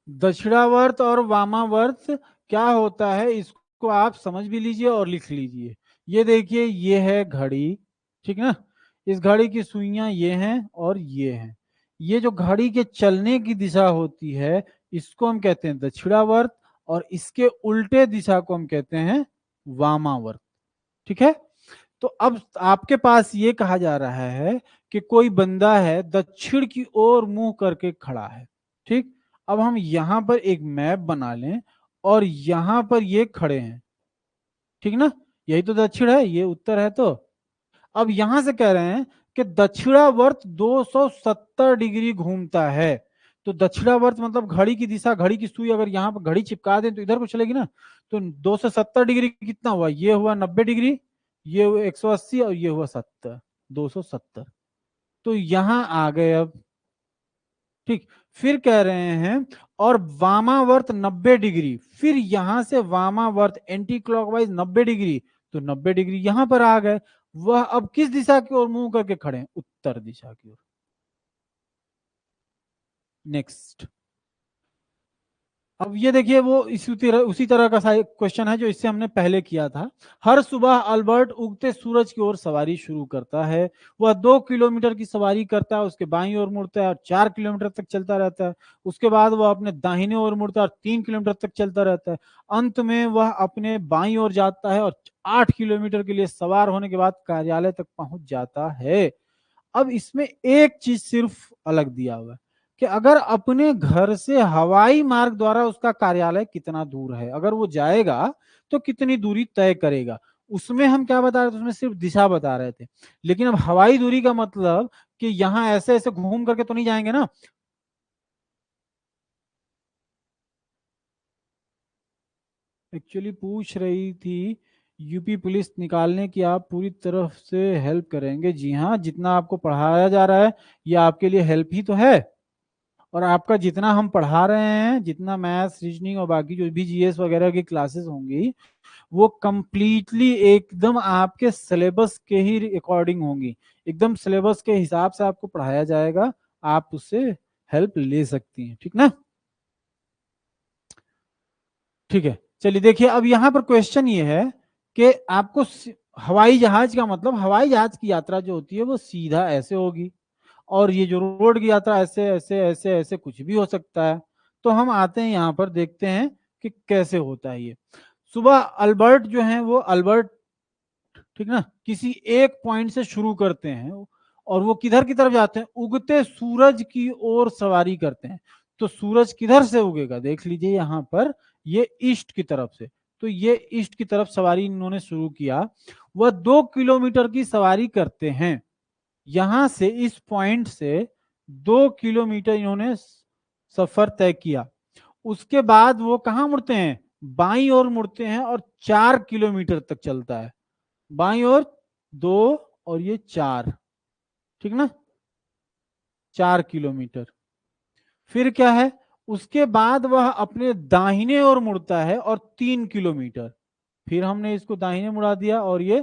दक्षिणावर्त और वामावर्त क्या होता है, इसको आप समझ भी लीजिए और लिख लीजिए। ये देखिए, ये है घड़ी, ठीक ना। इस घड़ी की सुइयां ये हैं और ये हैं। ये जो घड़ी के चलने की दिशा होती है इसको हम कहते हैं दक्षिणावर्त, और इसके उल्टे दिशा को हम कहते हैं वामावर्त। ठीक है। तो अब आपके पास ये कहा जा रहा है कि कोई बंदा है दक्षिण की ओर मुंह करके खड़ा है। ठीक। अब हम यहां पर एक मैप बना लें और यहां पर ये खड़े हैं। ठीक ना। यही तो दक्षिण है, ये उत्तर है। तो अब यहां से कह रहे हैं कि दक्षिणावर्त 270 डिग्री घूमता है। तो दक्षिणावर्त मतलब घड़ी की दिशा, घड़ी की सुई अगर यहाँ पर घड़ी चिपका दें तो इधर को चलेगी ना। तो 270 डिग्री कितना हुआ, ये हुआ 90 डिग्री, ये हुआ 180 और ये हुआ 70, 270। तो यहां आ गए अब। ठीक। फिर कह रहे हैं और वामावर्त 90 डिग्री, फिर यहां से वामावर्त एंटी क्लॉकवाइज 90 डिग्री, तो 90 डिग्री यहां पर आ गए। वह अब किस दिशा की ओर मुंह करके खड़े हैं, उत्तर दिशा की ओर। नेक्स्ट। अब ये देखिए वो उसी तरह का क्वेश्चन है जो इससे हमने पहले किया था। हर सुबह अल्बर्ट उगते सूरज की ओर सवारी शुरू करता है। वह 2 किलोमीटर की सवारी करता है, उसके बाईं ओर मुड़ता है और 4 किलोमीटर तक चलता रहता है। उसके बाद वह अपने दाहिने ओर मुड़ता है और 3 किलोमीटर तक चलता रहता है। अंत में वह अपने बाईं ओर जाता है और 8 किलोमीटर के लिए सवार होने के बाद कार्यालय तक पहुंच जाता है। अब इसमें एक चीज सिर्फ अलग दिया हुआ है कि अगर अपने घर से हवाई मार्ग द्वारा उसका कार्यालय कितना दूर है, अगर वो जाएगा तो कितनी दूरी तय करेगा। उसमें हम क्या बता रहे थे, उसमें सिर्फ दिशा बता रहे थे। लेकिन अब हवाई दूरी का मतलब कि यहां ऐसे ऐसे घूम करके तो नहीं जाएंगे ना। एक्चुअली पूछ रही थी यूपी पुलिस निकालने की आप पूरी तरफ से हेल्प करेंगे। जी हाँ, जितना आपको पढ़ाया जा रहा है ये आपके लिए हेल्प ही तो है। और आपका जितना हम पढ़ा रहे हैं, जितना मैथ्स रीजनिंग और बाकी जो भी जीएस वगैरह की क्लासेस होंगी, वो कंप्लीटली एकदम आपके सिलेबस के ही अकॉर्डिंग होंगी। एकदम सिलेबस के हिसाब से आपको पढ़ाया जाएगा। आप उससे हेल्प ले सकती हैं। ठीक ना। ठीक है। चलिए देखिए अब यहाँ पर क्वेश्चन ये है कि आपको हवाई जहाज का मतलब, हवाई जहाज की यात्रा जो होती है वो सीधा ऐसे होगी, और ये जो रोड की यात्रा ऐसे ऐसे ऐसे ऐसे कुछ भी हो सकता है। तो हम आते हैं यहाँ पर, देखते हैं कि कैसे होता है ये। सुबह अल्बर्ट जो है वो अल्बर्ट, ठीक ना, किसी एक पॉइंट से शुरू करते हैं और वो किधर की तरफ जाते हैं, उगते सूरज की ओर सवारी करते हैं। तो सूरज किधर से उगेगा, देख लीजिए यहाँ पर, ये ईस्ट की तरफ से। तो ये ईस्ट की तरफ सवारी इन्होंने शुरू किया। वह 2 किलोमीटर की सवारी करते हैं। यहां से इस पॉइंट से 2 किलोमीटर इन्होंने सफर तय किया। उसके बाद वो कहां मुड़ते हैं, बाईं ओर मुड़ते हैं और 4 किलोमीटर तक चलता है। बाईं ओर 2 और ये 4, ठीक ना, 4 किलोमीटर। फिर क्या है, उसके बाद वह अपने दाहिने ओर मुड़ता है और 3 किलोमीटर। फिर हमने इसको दाहिने मुड़ा दिया और ये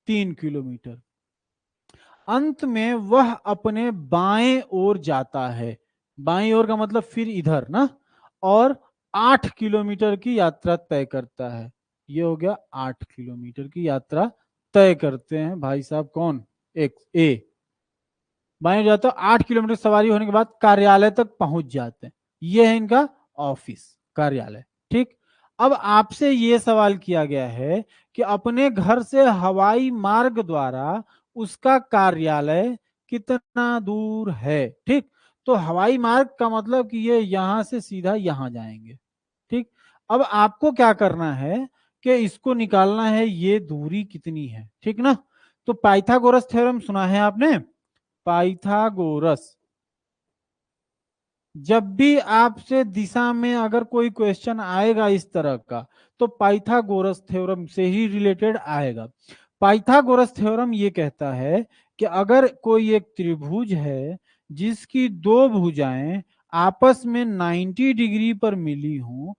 3 किलोमीटर। अंत में वह अपने बाएं ओर जाता है। बाएं ओर का मतलब फिर इधर ना, और 8 किलोमीटर की यात्रा तय करता है। ये हो गया 8 किलोमीटर की यात्रा तय करते हैं भाई साहब। कौन, एक ए बाएं ओर जाता है, 8 किलोमीटर सवारी होने के बाद कार्यालय तक पहुंच जाते हैं। ये है इनका ऑफिस, कार्यालय। ठीक। अब आपसे ये सवाल किया गया है कि अपने घर से हवाई मार्ग द्वारा उसका कार्यालय कितना दूर है। ठीक। तो हवाई मार्ग का मतलब कि ये यहां से सीधा यहां जाएंगे। ठीक। अब आपको क्या करना है कि इसको निकालना है, ये दूरी कितनी है। ठीक ना। तो पाइथागोरस थ्योरम सुना है आपने, पाइथागोरस। जब भी आपसे दिशा में अगर कोई क्वेश्चन आएगा इस तरह का, तो पाइथागोरस थ्योरम से ही रिलेटेड आएगा। पाइथागोरस थ्योरम ये कहता है कि अगर कोई एक त्रिभुज है जिसकी दो भुजाएं आपस में 90 डिग्री पर मिली हों,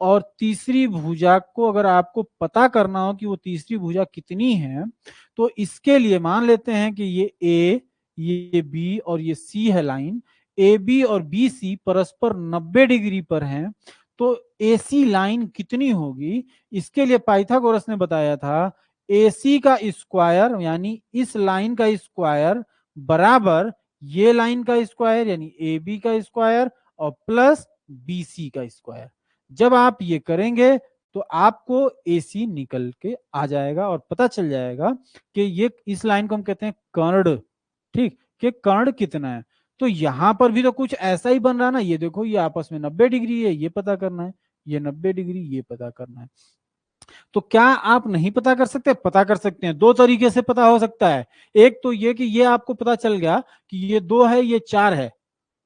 और तीसरी भुजा को अगर आपको पता करना हो कि वो तीसरी भुजा कितनी है, तो इसके लिए मान लेते हैं कि ये ए, ये बी और ये सी है लाइन। ए बी और बी सी परस्पर 90 डिग्री पर हैं। तो ए सी लाइन कितनी होगी, इसके लिए पाइथागोरस ने बताया था AC का स्क्वायर यानी इस लाइन का स्क्वायर बराबर ये लाइन का स्क्वायर यानी AB का स्क्वायर और प्लस BC का स्क्वायर। जब आप ये करेंगे तो आपको AC निकल के आ जाएगा और पता चल जाएगा कि ये इस लाइन को हम कहते हैं कर्ण, ठीक, कि कर्ण कितना है। तो यहां पर भी तो कुछ ऐसा ही बन रहा ना, ये देखो ये आपस में 90 डिग्री है, ये पता करना है, ये 90 डिग्री ये पता करना है। तो क्या आप नहीं पता कर सकते? पता कर सकते हैं। दो तरीके से पता हो सकता है। एक तो ये कि ये आपको पता चल गया कि ये 2 है ये 4 है,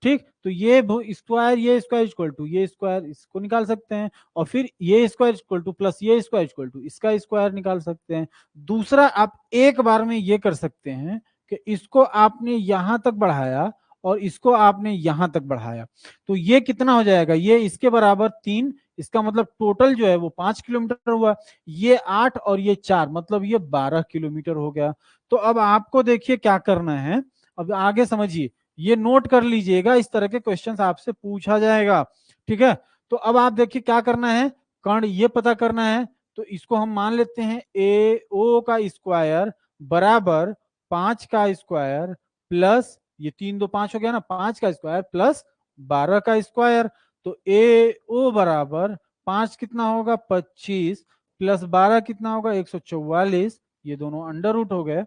ठीक, तो ये स्क्वायर इक्वल टू ये स्क्वायर, इसको निकाल सकते हैं। और फिर ये स्क्वायर इक्वल टू प्लस ये स्क्वायर इक्वल टू इसका स्क्वायर निकाल सकते हैं। दूसरा आप एक बार में ये कर सकते हैं कि इसको आपने यहां तक बढ़ाया और इसको आपने यहां तक बढ़ाया, तो ये कितना हो जाएगा, ये इसके बराबर 3, इसका मतलब टोटल जो है वो 5 किलोमीटर हुआ। ये 8 और ये 4 मतलब ये 12 किलोमीटर हो गया। तो अब आपको देखिए क्या करना है, अब आगे समझिए, ये नोट कर लीजिएगा, इस तरह के क्वेश्चंस आपसे पूछा जाएगा, ठीक है। तो अब आप देखिए क्या करना है, कर्ण ये पता करना है। तो इसको हम मान लेते हैं AO का स्क्वायर बराबर 5 का स्क्वायर प्लस ये 3 2 5 हो गया ना, 5 का स्क्वायर प्लस 12 का स्क्वायर। तो AO बराबर 5 कितना होगा 25 प्लस 12 कितना होगा 144, ये दोनों अंडर रूट हो गए।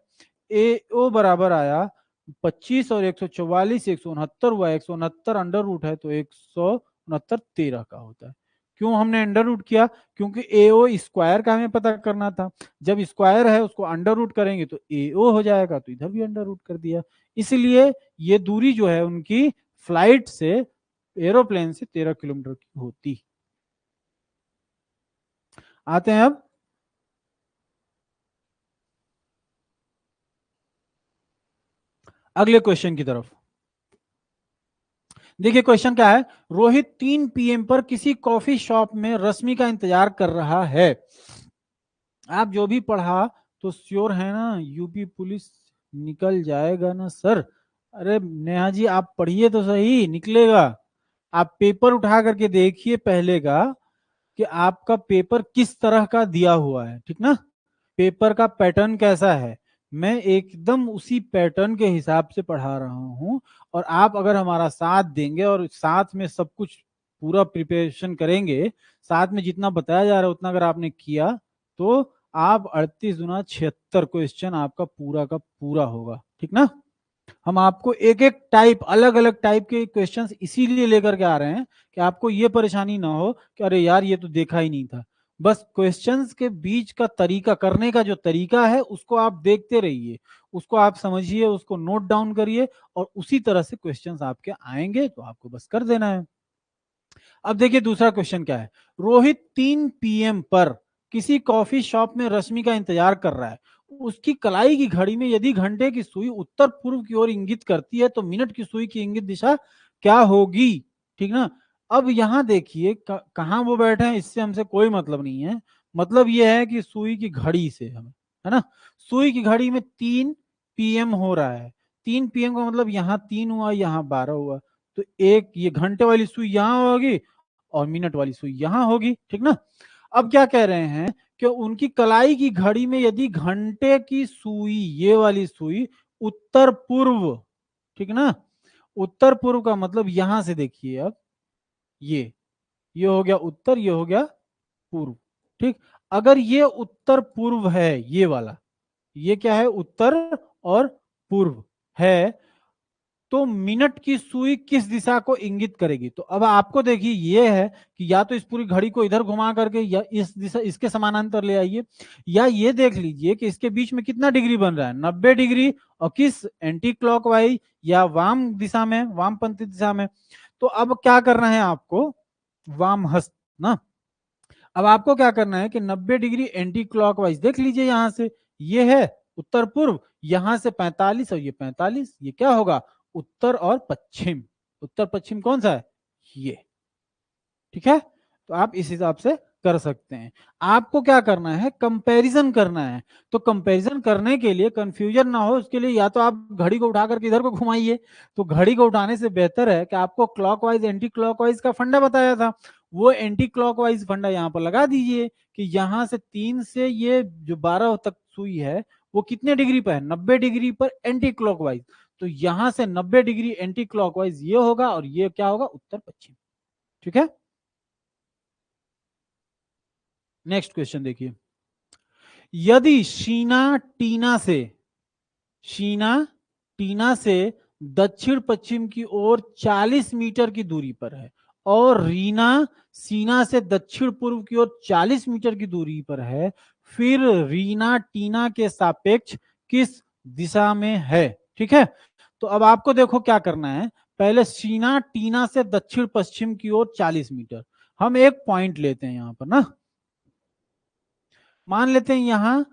AO बराबर आया 25 और 144 169 हुआ, 169 अंडर रूट है तो 169 13 का होता है। क्यों हमने अंडर रूट किया? क्योंकि AO स्क्वायर का हमें पता करना था। जब स्क्वायर है उसको अंडर रूट करेंगे तो AO हो जाएगा, तो इधर भी अंडर रूट कर दिया। इसलिए ये दूरी जो है उनकी फ्लाइट से, एरोप्लेन से 13 किलोमीटर की होती। आते हैं अब अगले क्वेश्चन की तरफ। देखिए क्वेश्चन क्या है, रोहित 3 PM पर किसी कॉफी शॉप में रश्मि का इंतजार कर रहा है। आप जो भी पढ़ा तो श्योर है ना यूपी पुलिस निकल जाएगा ना सर? अरे नेहा जी आप पढ़िए तो सही, निकलेगा। आप पेपर उठा करके देखिए पहले का कि आपका पेपर किस तरह का दिया हुआ है, ठीक ना, पेपर का पैटर्न कैसा है। मैं एकदम उसी पैटर्न के हिसाब से पढ़ा रहा हूं, और आप अगर हमारा साथ देंगे और साथ में सब कुछ पूरा प्रिपरेशन करेंगे, साथ में जितना बताया जा रहा है उतना अगर आपने किया, तो आप 38 गुना 76 क्वेश्चन आपका पूरा का पूरा होगा, ठीक ना। हम आपको एक एक टाइप, अलग अलग टाइप के क्वेश्चंस इसीलिए लेकर के आ रहे हैं कि आपको ये परेशानी ना हो कि अरे यार ये तो देखा ही नहीं था। बस क्वेश्चंस के बीच का तरीका, करने का जो तरीका है उसको आप देखते रहिए, उसको आप समझिए, उसको नोट डाउन करिए, और उसी तरह से क्वेश्चंस आपके आएंगे तो आपको बस कर देना है। अब देखिए दूसरा क्वेश्चन क्या है, रोहित 3 PM पर किसी कॉफी शॉप में रश्मि का इंतजार कर रहा है। उसकी कलाई की घड़ी में यदि घंटे की सुई उत्तर पूर्व की ओर इंगित करती है तो मिनट की सुई की इंगित दिशा क्या होगी, ठीक ना। अब यहां देखिए कहां वो बैठे हैं इससे हमसे कोई मतलब नहीं है, मतलब ये है कि सुई की घड़ी से हमें, है ना, सुई की घड़ी में 3 PM हो रहा है। 3 PM का मतलब यहाँ 3 हुआ यहाँ 12 हुआ, तो एक ये घंटे वाली सुई यहां होगी और मिनट वाली सुई यहां होगी, ठीक ना। अब क्या कह रहे हैं कि उनकी कलाई की घड़ी में यदि घंटे की सुई, ये वाली सुई उत्तर पूर्व, ठीक ना, उत्तर पूर्व का मतलब यहां से देखिए, अब ये हो गया उत्तर, ये हो गया पूर्व, ठीक। अगर ये उत्तर पूर्व है, ये वाला, ये क्या है उत्तर और पूर्व है, तो मिनट की सुई किस दिशा को इंगित करेगी। तो अब आपको देखिए ये है कि या तो इस पूरी घड़ी को इधर घुमा करके या इस दिशा, इसके समानांतर ले आइए, या ये देख लीजिए कि इसके बीच में कितना डिग्री बन रहा है 90 डिग्री, और किस एंटी क्लॉकवाइज या वाम दिशा में, वामपंथी दिशा में। तो अब क्या करना है आपको, वाम हस्त ना, अब आपको क्या करना है कि 90 डिग्री एंटी क्लॉकवाइज देख लीजिए, यहां से ये है उत्तर पूर्व, यहां से 45 और ये 45, ये क्या होगा उत्तर और पश्चिम। उत्तर पश्चिम कौन सा है, ये, ठीक है। तो आप इस हिसाब से कर सकते हैं। आपको क्या करना है, कंपैरिजन करना है। तो कंपैरिजन करने के लिए, कंफ्यूजन ना हो उसके लिए, या तो आप घड़ी को उठा करके इधर को घुमाइए, तो घड़ी को उठाने से बेहतर है कि आपको क्लॉकवाइज एंटी क्लॉकवाइज का फंडा बताया था वो एंटी क्लॉकवाइज फंडा यहाँ पर लगा दीजिए कि यहाँ से 3 से ये जो 12 तक सुई है वो कितने डिग्री पर है, 90 डिग्री पर एंटी क्लॉकवाइज। तो यहां से 90 डिग्री एंटी क्लॉकवाइज ये होगा और ये क्या होगा, उत्तर पश्चिम। ठीक है, नेक्स्ट क्वेश्चन देखिए। यदि शीना टीना से दक्षिण पश्चिम की ओर 40 मीटर की दूरी पर है और रीना सीना से दक्षिण पूर्व की ओर 40 मीटर की दूरी पर है, फिर रीना टीना के सापेक्ष किस दिशा में है। ठीक है, तो अब आपको देखो क्या करना है। पहले सीना टीना से दक्षिण पश्चिम की ओर 40 मीटर, हम एक पॉइंट लेते हैं यहां पर ना, मान लेते हैं यहां,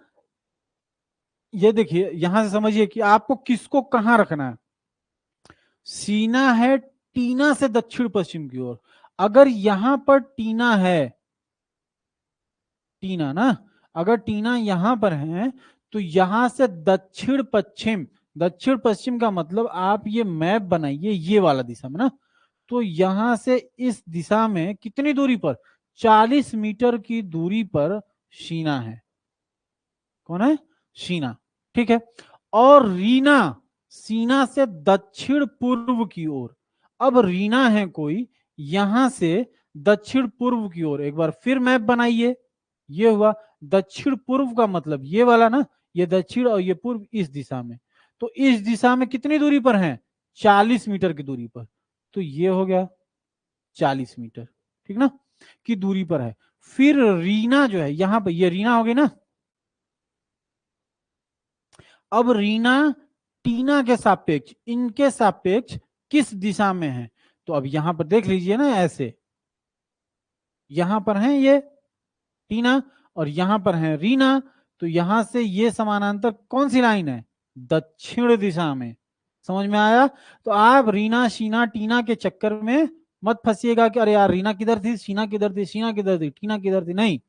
ये देखिए यहां से समझिए कि आपको किसको कहां रखना है। सीना है टीना से दक्षिण पश्चिम की ओर, अगर यहां पर टीना है, टीना ना, अगर टीना यहां पर है तो यहां से दक्षिण पश्चिम, दक्षिण पश्चिम का मतलब आप ये मैप बनाइए ये वाला दिशा में ना, तो यहां से इस दिशा में कितनी दूरी पर, 40 मीटर की दूरी पर शीना है। कौन है, शीना। ठीक है, और रीना सीना से दक्षिण पूर्व की ओर, अब रीना है कोई यहां से दक्षिण पूर्व की ओर, एक बार फिर मैप बनाइए, ये हुआ दक्षिण पूर्व का मतलब ये वाला ना, ये दक्षिण और ये पूर्व इस दिशा में, तो इस दिशा में कितनी दूरी पर है, 40 मीटर की दूरी पर, तो ये हो गया 40 मीटर, ठीक ना, की दूरी पर है। फिर रीना जो है यहां पर, ये रीना हो गई ना, अब रीना टीना के सापेक्ष, इनके सापेक्ष किस दिशा में है, तो अब यहां पर देख लीजिए ना, ऐसे यहां पर है ये टीना और यहां पर है रीना, तो यहां से ये समानांतर कौन सी लाइन है, दक्षिण दिशा में। समझ में आया, तो आप रीना शीना टीना के चक्कर में मत फंसिएगा कि अरे यार रीना किधर थी, शीना किधर थी, शीना किधर थी, टीना किधर थी, नहीं,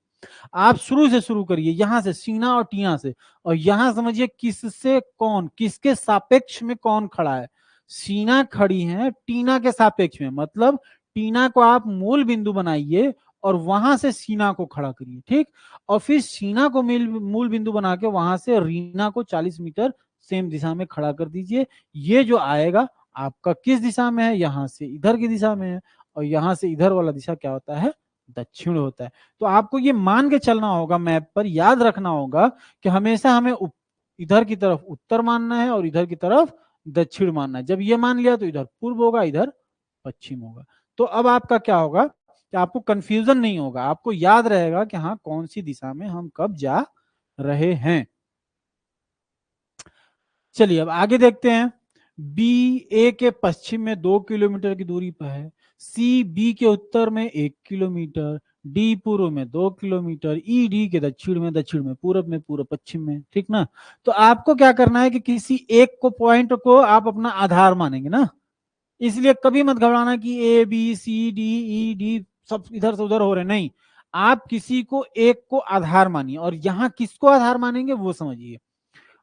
आप शुरू से शुरू करिए यहां से सीना और टीना से, और यहां समझिए किससे कौन, किसके सापेक्ष में कौन खड़ा है, सीना खड़ी है टीना के सापेक्ष में, मतलब टीना को आप मूल बिंदु बनाइए और वहां से सीना को खड़ा करिए। ठीक, और फिर सीना को मूल बिंदु बना के वहां से रीना को 40 मीटर सेम दिशा में खड़ा कर दीजिए। ये जो आएगा आपका किस दिशा में है, यहां से इधर की दिशा में है, और यहां से इधर वाला दिशा क्या होता है, दक्षिण होता है। तो आपको ये मान के चलना होगा, मैप पर याद रखना होगा कि हमेशा हमें इधर की तरफ उत्तर मानना है और इधर की तरफ दक्षिण मानना है। जब ये मान लिया तो इधर पूर्व होगा, इधर पश्चिम होगा। तो अब आपका क्या होगा कि आपको कंफ्यूजन नहीं होगा, आपको याद रहेगा कि हाँ कौन सी दिशा में हम कब जा रहे हैं। चलिए अब आगे देखते हैं। बी ए के पश्चिम में 2 किलोमीटर की दूरी पर है, सी बी के उत्तर में 1 किलोमीटर, डी पूर्व में 2 किलोमीटर, ई डी के दक्षिण में, पूरब में, पूर्व पश्चिम में। ठीक ना, तो आपको क्या करना है कि किसी एक को पॉइंट को आप अपना आधार मानेंगे ना, इसलिए कभी मत घबराना कि A B C D E D सब इधर से उधर हो रहे, नहीं, आप किसी को एक को आधार मानिए, और यहां किसको आधार मानेंगे वो समझिए।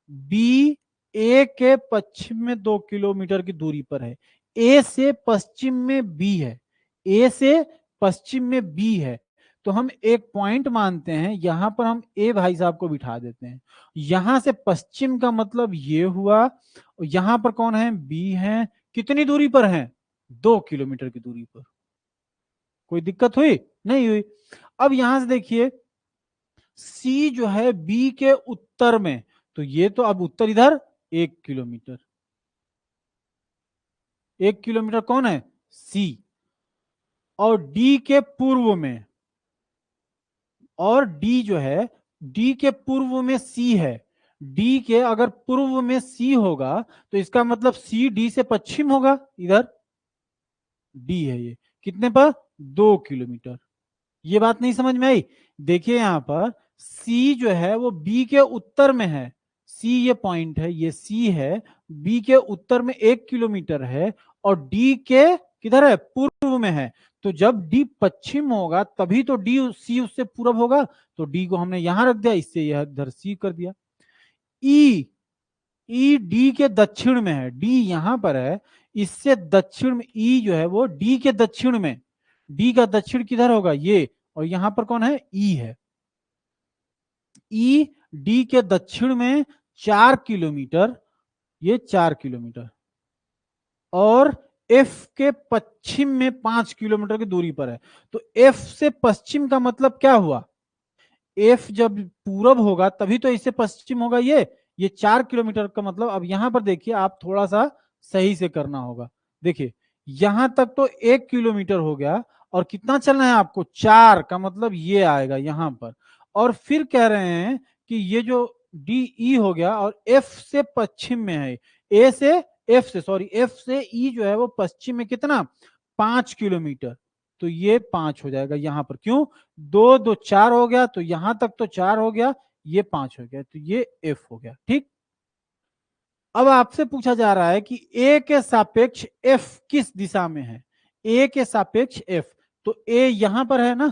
बी ए के पश्चिम में 2 किलोमीटर की दूरी पर है, ए से पश्चिम में बी है, ए से पश्चिम में बी है, तो हम एक पॉइंट मानते हैं, यहां पर हम ए भाई साहब को बिठा देते हैं। यहां से पश्चिम का मतलब ये हुआ, और यहां पर कौन है, बी है, कितनी दूरी पर है, 2 किलोमीटर की दूरी पर। कोई दिक्कत हुई, नहीं हुई। अब यहां से देखिए सी जो है बी के उत्तर में, तो ये तो अब उत्तर इधर 1 किलोमीटर, 1 किलोमीटर कौन है, सी, और डी के पूर्व में, और डी जो है डी के पूर्व में सी है, डी के अगर पूर्व में सी होगा तो इसका मतलब सी डी से पश्चिम होगा, इधर डी है ये, कितने पर, 2 किलोमीटर। ये बात नहीं समझ में आई, देखिए यहां पर सी जो है वो बी के उत्तर में है, सी ये पॉइंट है, ये सी है, बी के उत्तर में 1 किलोमीटर है, और डी के किधर है, पूर्व में है, तो जब डी पश्चिम होगा तभी तो डी सी उससे पूर्व होगा, तो डी को हमने यहां रख दिया, इससे यह इधर सी कर दिया। ई ई डी के दक्षिण में है, डी यहां पर है, इससे दक्षिण में ई जो है वो डी के दक्षिण में, डी का दक्षिण किधर होगा, ये, और यहां पर कौन है, ई है। ई डी के दक्षिण में 4 किलोमीटर, ये 4 किलोमीटर, और एफ के पश्चिम में 5 किलोमीटर की दूरी पर है। तो एफ से पश्चिम का मतलब क्या हुआ, एफ जब पूरब होगा तभी तो इससे पश्चिम होगा, ये 4 किलोमीटर का मतलब, अब यहां पर देखिए आप थोड़ा सा सही से करना होगा। देखिए यहां तक तो 1 किलोमीटर हो गया, और कितना चलना है आपको, 4 का मतलब ये आएगा यहां पर। और फिर कह रहे हैं कि ये जो डी ई हो गया, और एफ से पश्चिम में है, ए से एफ से, सॉरी, एफ से ई जो है वो पश्चिम में कितना, 5 किलोमीटर। तो ये 5 हो जाएगा यहां पर, क्यों, 2 2 4 हो गया, तो यहां तक तो 4 हो गया, ये 5 हो गया, तो ये एफ हो गया। ठीक, अब आपसे पूछा जा रहा है कि ए के सापेक्ष एफ किस दिशा में है, ए के सापेक्ष एफ, तो ए यहां पर है ना,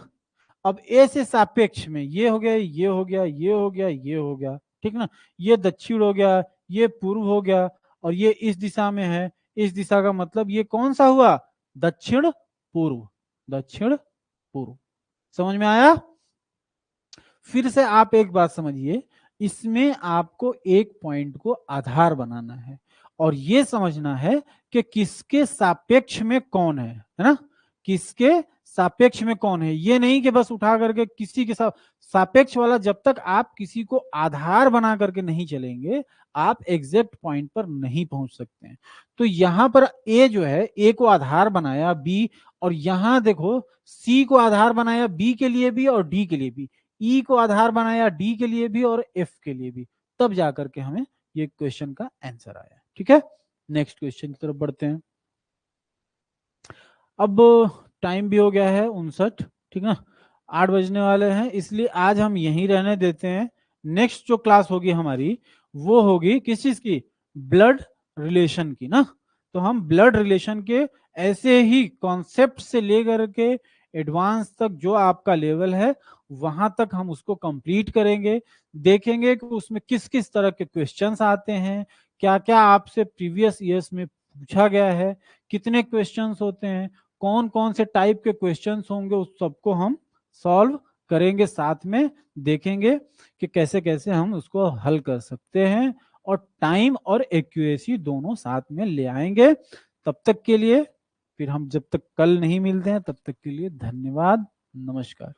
अब ए से सापेक्ष में ये हो गया, ये हो गया, ये हो गया, ये हो गया, ठीक ना, ये दक्षिण हो गया, ये पूर्व हो गया, और ये इस दिशा में है, इस दिशा का मतलब ये कौन सा हुआ, दक्षिण पूर्व, दक्षिण पूर्व। समझ में आया। फिर से आप एक बात समझिए, इसमें आपको एक पॉइंट को आधार बनाना है, और ये समझना है कि किसके सापेक्ष में कौन है ना, किसके सापेक्ष में कौन है, ये नहीं कि बस उठा करके किसी के साथ, सापेक्ष वाला जब तक आप किसी को आधार बना करके नहीं चलेंगे, आप एग्जैक्ट पॉइंट पर नहीं पहुंच सकते हैं। तो यहां पर ए जो है, ए को आधार बनाया बी, और यहां देखो सी को आधार बनाया बी के लिए भी और डी के लिए भी, ई को आधार बनाया डी के लिए भी और एफ के लिए भी, तब जाकर के हमें ये क्वेश्चन का आंसर आया। ठीक है, नेक्स्ट क्वेश्चन की तरफ बढ़ते हैं। अब टाइम भी हो गया है 59, ठीक है, 8 बजने वाले हैं, इसलिए आज हम यहीं रहने देते हैं। नेक्स्ट जो क्लास होगी हमारी, वो होगी किस चीज की, ब्लड रिलेशन की ना। तो हम ब्लड रिलेशन के ऐसे ही कॉन्सेप्ट से लेकर के एडवांस तक जो आपका लेवल है वहां तक हम उसको कंप्लीट करेंगे, देखेंगे कि उसमें किस किस तरह के क्वेश्चंस आते हैं, क्या क्या आपसे प्रीवियस ईयर्स में पूछा गया है, कितने क्वेश्चंस होते हैं, कौन कौन से टाइप के क्वेश्चंस होंगे, उस सबको हम सॉल्व करेंगे, साथ में देखेंगे कि कैसे कैसे हम उसको हल कर सकते हैं, और टाइम और एक्यूरेसी दोनों साथ में ले आएंगे। तब तक के लिए, फिर हम जब तक कल नहीं मिलते हैं तब तक के लिए धन्यवाद, नमस्कार।